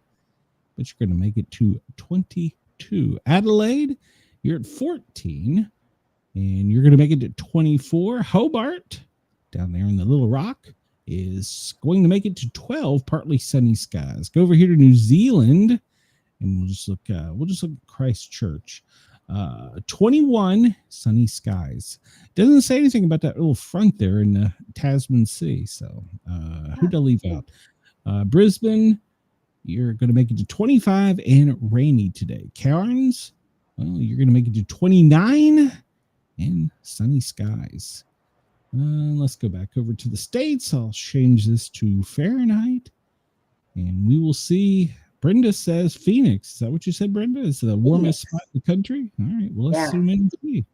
But you're going to make it to 22. Adelaide, you're at 14. and you're going to make it to 24. Hobart, down there in the Little Rock, is going to make it to 12, partly sunny skies. Go over here to New Zealand, and we'll just look at Christchurch. 21 sunny skies. Doesn't say anything about that little front there in the Tasman Sea. So who'd I leave out? Brisbane, you're going to make it to 25 and rainy today. Cairns, well, you're going to make it to 29 and sunny skies. Let's go back over to the States. I'll change this to Fahrenheit, and we will see. Brenda says Phoenix. Is that what you said, Brenda? Is the warmest spot in the country? All right. Well, let's zoom in and see.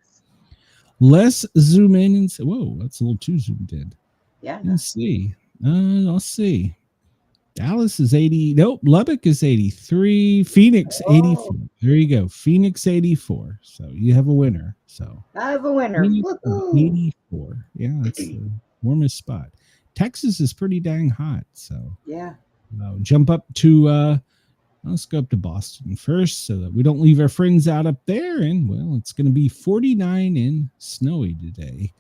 Let's zoom in and see. Whoa, that's a little too zoomed in. Yeah. Let's see. Let's see. Dallas is 80. Nope. Lubbock is 83. Phoenix 84. There you go. Phoenix 84. So you have a winner. So I have a winner. 84. Yeah, that's the warmest spot. Texas is pretty dang hot. So yeah. Jump up to let's go up to Boston first so that we don't leave our friends out up there. And well, it's going to be 49 and snowy today.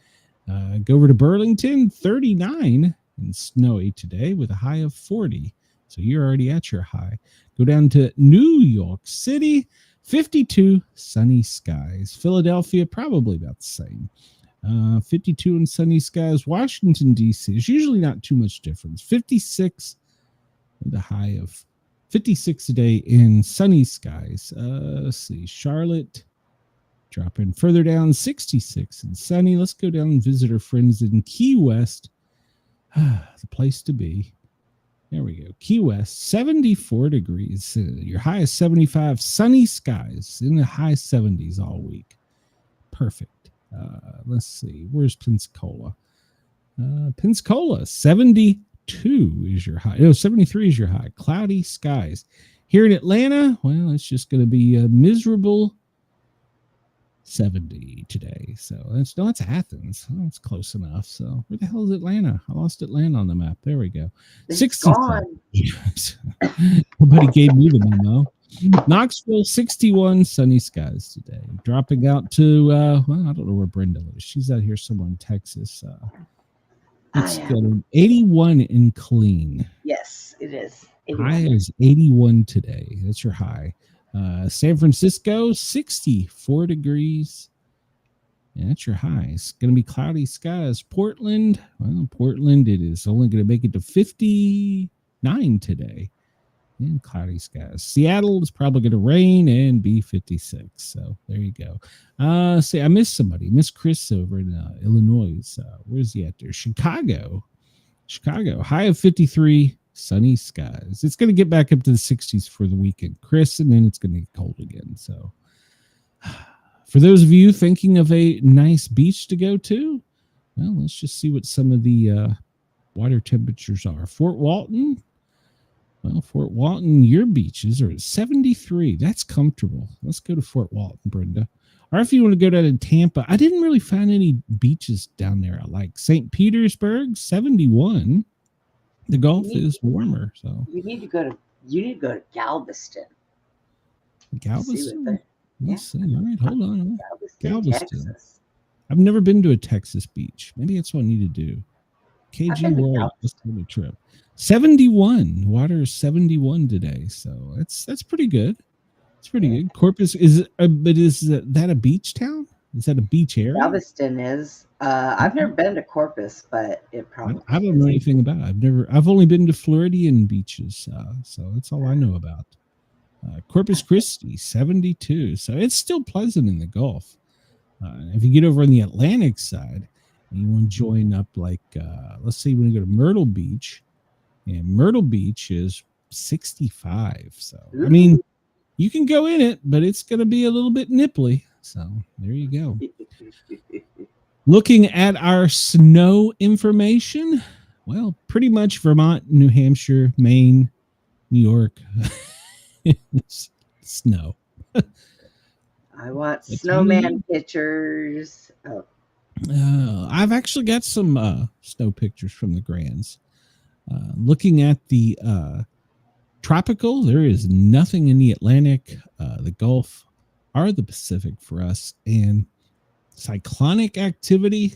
Go over to Burlington, 39 and snowy today with a high of 40. So you're already at your high. Go down to New York City, 52 sunny skies. Philadelphia, probably about the same. 52 and sunny skies. Washington, D.C. is usually not too much difference. 56 with a high of 56 today in sunny skies. Let's see. Charlotte, dropping further down, 66 and sunny. Let's go down and visit our friends in Key West. The place to be. There we go. Key West, 74 degrees. Your high is 75. Sunny skies in the high 70s all week. Perfect. Let's see. Where's Pensacola? Pensacola, 72 is your high. No, 73 is your high. Cloudy skies. Here in Atlanta, well, it's just going to be a miserable 70 today. So that's Athens. Oh, that's close enough. So where the hell is Atlanta? I lost Atlanta on the map. There we go. 60. Nobody gave me the memo. Knoxville, 61 sunny skies today. Dropping out to well, I don't know where Brenda lives. She's out here somewhere in Texas. It's good. 81 in Killeen. Yes, it is. 81. High is 81 today. That's your high. San Francisco, 64 degrees. Yeah, that's your high. It's going to be cloudy skies. Portland, well, Portland, it is only going to make it to 59 today. And cloudy skies. Seattle is probably going to rain and be 56. So there you go. See, I missed somebody. Miss Chris over in Illinois. Where's he at there? Chicago, high of 53. Sunny skies. It's going to get back up to the 60s for the weekend, Chris, and then it's going to get cold again. So for those of you thinking of a nice beach to go to, well, let's just see what some of the water temperatures are. Fort Walton, your beaches are at 73. That's comfortable. Let's go to Fort Walton, Brenda. Or if you want to go down to Tampa, I didn't really find any beaches down there. I like St. Petersburg, 71. The Gulf is warmer, so you need to go to Galveston. Galveston. Let's see. All right, hold on. Galveston. Texas. I've never been to a Texas beach. Maybe that's what I need to do. KG World. Let's do a trip. 71. Water is 71 today, so that's pretty good. It's pretty good. Corpus is that a beach town? Is that a beach area? Galveston is. I've never been to Corpus, but it probably. I don't know anything about it. I've only been to Floridian beaches, so that's all I know about. Corpus Christi, 72. So it's still pleasant in the Gulf. If you get over on the Atlantic side and you want to join up, like, let's say you want to go to Myrtle Beach, and Myrtle Beach is 65. So, I mean, you can go in it, but it's going to be a little bit nipply. So there you go. Looking at our snow information, well, pretty much Vermont, New Hampshire, Maine, New York. Snow. I want snowman pictures. Oh. I've actually got some snow pictures from the Grands. Looking at the tropical, there is nothing in the Atlantic, the Gulf, or the Pacific for us. And cyclonic activity.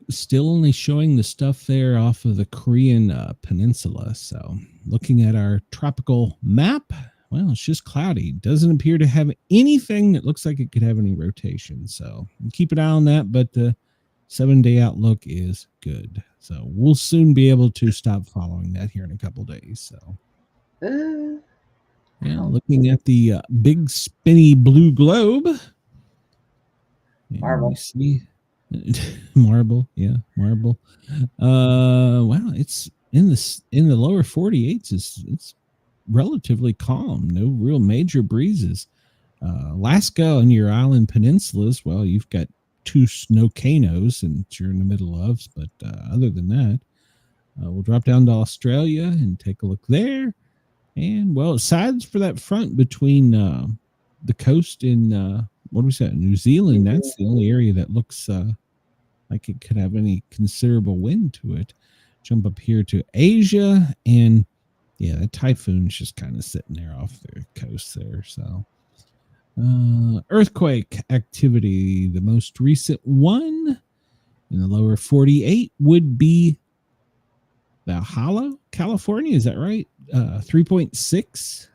Still only showing the stuff there off of the Korean peninsula. So looking at our tropical map, well, it's just cloudy. Doesn't appear to have anything that looks like it could have any rotation. So keep an eye on that, but the 7-day outlook is good. So we'll soon be able to stop following that here in a couple days. So yeah, looking at the big spinny blue globe. Marble. We see marble. Wow, it's in the lower 48s. It's relatively calm. No real major breezes. Alaska and your island peninsulas, well, you've got 2 snowcanos and you're in the middle of, but other than that, we'll drop down to Australia and take a look there. And well, aside for that front between the coast in what do we say, New Zealand, that's the only area that looks like it could have any considerable wind to it. Jump up here to Asia, and yeah, that typhoon's just kind of sitting there off the coast there. So earthquake activity, the most recent one in the lower 48 would be Valhalla, California. Is that right? 3.6.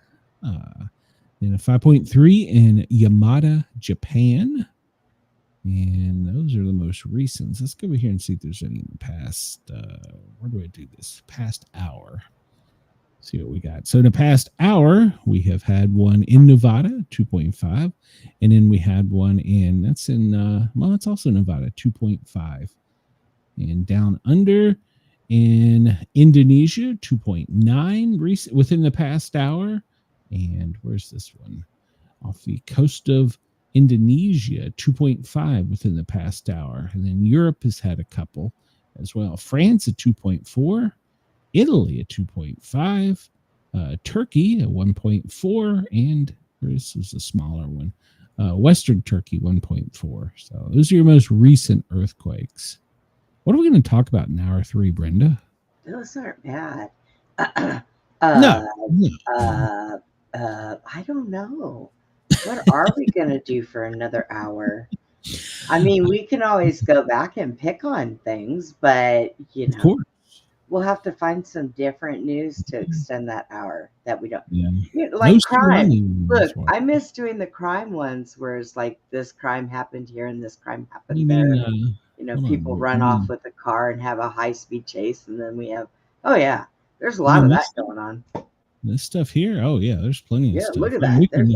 Then a 5.3 in Yamada, Japan. And those are the most recent. Let's go over here and see if there's any in the past. Where do I do this? Past hour. See what we got. So in the past hour, we have had one in Nevada, 2.5. And then we had one in, that's in, well, that's also Nevada, 2.5. And down under in Indonesia, 2.9 within the past hour. And where's this one? Off the coast of Indonesia, 2.5 within the past hour. And then Europe has had a couple as well. France at 2.4. Italy at 2.5, Turkey at 1.4, and this is a smaller one, Western Turkey 1.4. So those are your most recent earthquakes. What are we going to talk about in hour 3, Brenda? Those aren't bad. No. I don't know. What are we going to do for another hour? I mean, we can always go back and pick on things, but, you know. Of course. We'll have to find some different news to extend that hour that we don't. Yeah. You know, like Those crime. Look, I miss doing the crime ones where it's like this crime happened here and this crime happened there. You know, people run off with a car and have a high-speed chase, and then we have, oh yeah, there's a lot of that going on. This stuff here, oh yeah, there's plenty of stuff. Yeah, look at that. We can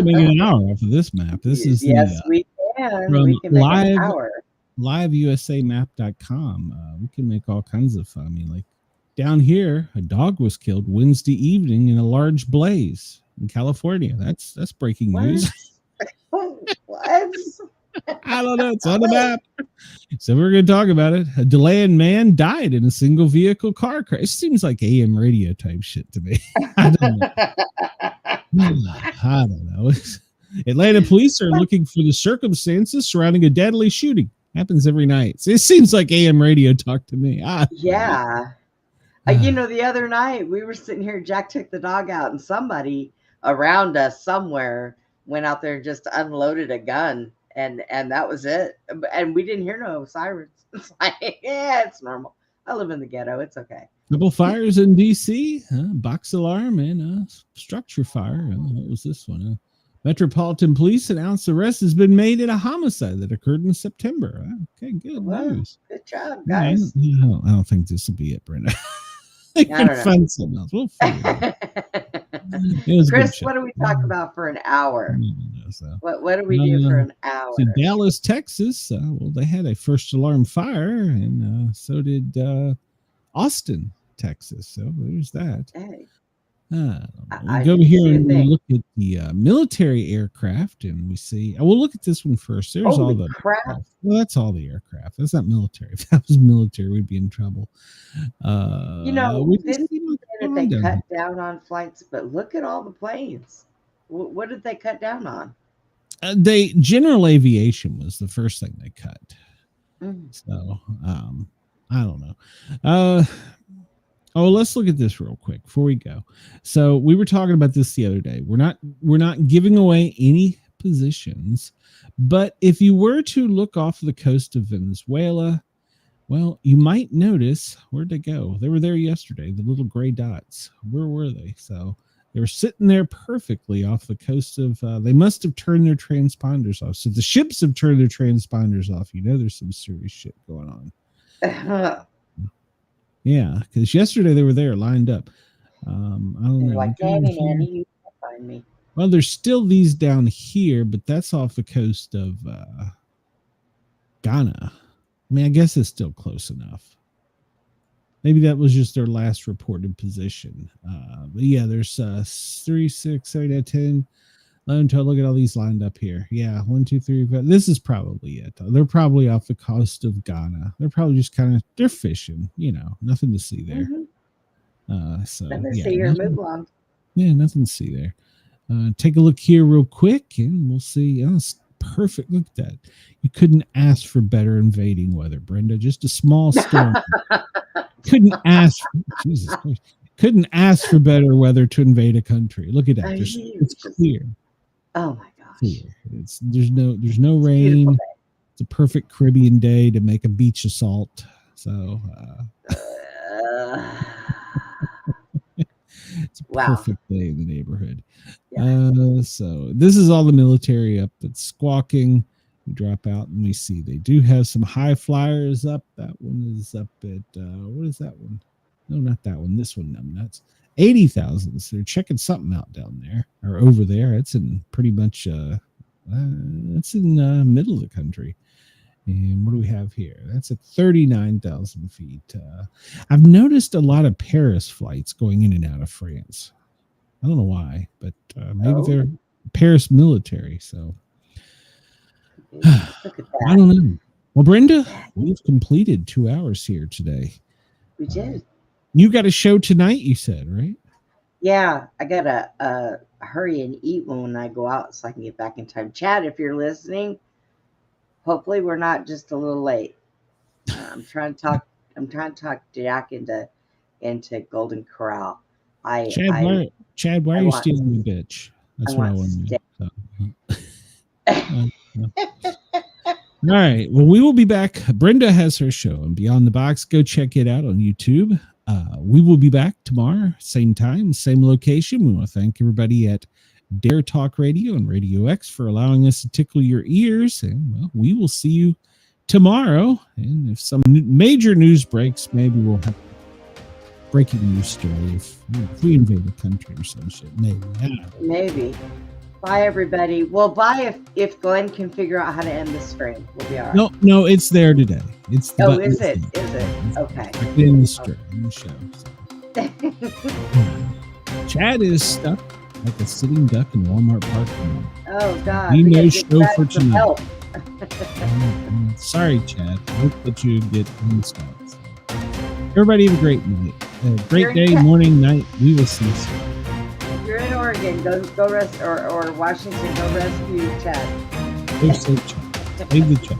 make an hour off of this map. This is we can. We can make an hour. LiveUSAMap.com. We can make all kinds of fun. I mean, like down here, a dog was killed Wednesday evening in a large blaze in California. That's breaking news. What? I don't know. It's on the map. So we're going to talk about it. A Deland man died in a single vehicle car crash. It seems like AM radio type shit to me. I don't know. Atlanta police are looking for the circumstances surrounding a deadly shooting. Happens every night. So it seems like AM radio talk to me. Yeah. You know, the other night we were sitting here, Jack took the dog out, and somebody around us somewhere went out there and just unloaded a gun, and that was it. And we didn't hear no sirens. It's like, yeah, it's normal. I live in the ghetto. It's okay. Couple fires in D.C., box alarm and structure fire. What was this one? Metropolitan Police announced the arrest has been made in a homicide that occurred in September. Okay, good news. Good job, guys. I don't think this will be it, Brenda. I can find something else. We'll figure it out. Chris, what do we talk about for an hour? What do we do for an hour? So Dallas, Texas. Well, they had a first alarm fire, and so did Austin, Texas. So there's that. Hey. We go over here and we look at the military aircraft, and we see. We'll look at this one first. There's all the crap. Well, that's all the aircraft. That's not military. If that was military, we'd be in trouble. You know, they cut down on flights, but look at all the planes. What did they cut down on? General aviation was the first thing they cut. So I don't know. Let's look at this real quick before we go. So we were talking about this the other day. We're not giving away any positions. But if you were to look off the coast of Venezuela, well, you might notice, where'd they go? They were there yesterday, the little gray dots. Where were they? So they were sitting there perfectly off the coast of, they must have turned their transponders off. So the ships have turned their transponders off. You know, there's some serious shit going on. Yeah, because yesterday they were there lined up. I don't know. Like, Nanny, you can't find me. Well, there's still these down here, but that's off the coast of Ghana. I mean, I guess it's still close enough. Maybe that was just their last reported position. But yeah, there's 3, 6, 7, 8, 10, 11, 12. Look at all these lined up here. Yeah, 1, 2, 3, 4. This is probably it. They're probably off the coast of Ghana. They're probably just they're fishing. You know, nothing to see there. So Nothing yeah, to see or move along. Yeah, nothing to see there. Take a look here real quick, and we'll see. Oh, it's perfect. Look at that. You couldn't ask for better invading weather, Brenda. Just a small storm. Couldn't ask for better weather to invade a country. Look at that. It's clear. Oh my gosh. Clear. There's no rain. It's a perfect Caribbean day to make a beach assault. So it's a perfect day in the neighborhood. Yeah. So this is all the military up that's squawking. We drop out and we see they do have some high flyers up. That one is up at what is that one? No, not that one. This one, nuts. 80,000. So they're checking something out down there or over there. It's in pretty much it's in the middle of the country. And what do we have here? That's at 39,000 feet. I've noticed a lot of Paris flights going in and out of France. I don't know why, but maybe they're Paris military. So Look at that. I don't know. Well, Brenda, we've completed 2 hours here today. We did. You got a show tonight, you said, right? Yeah, I gotta hurry and eat when I go out so I can get back in time. Chad, if you're listening, hopefully we're not just a little late. I'm trying to talk Jack into Golden Corral. Chad, why are you stealing the bitch? That's what I want to know. All right. Well, we will be back. Brenda has her show on Beyond the Box. Go check it out on YouTube. We will be back tomorrow, same time, same location. We want to thank everybody at Dare Talk Radio and Radio X for allowing us to tickle your ears. And well, we will see you tomorrow. And if some major news breaks, maybe we'll have breaking news story if we invade the country or some shit. Maybe. Bye, everybody. Well, bye if Glenn can figure out how to end the stream. We'll be all right. No, it's there today. It's the is it? Is it? Okay. In the stream, in the show. So. Chad is stuck like a sitting duck in Walmart parking lot. Oh God. He knows show for tonight. Sorry, Chad. I hope that you get unstuck. So. Everybody have a great night. Great day, morning, night. We will see you soon. You're in Oregon. Go rest or Washington. Go rescue Chad. Go save Chad. Save the Chad.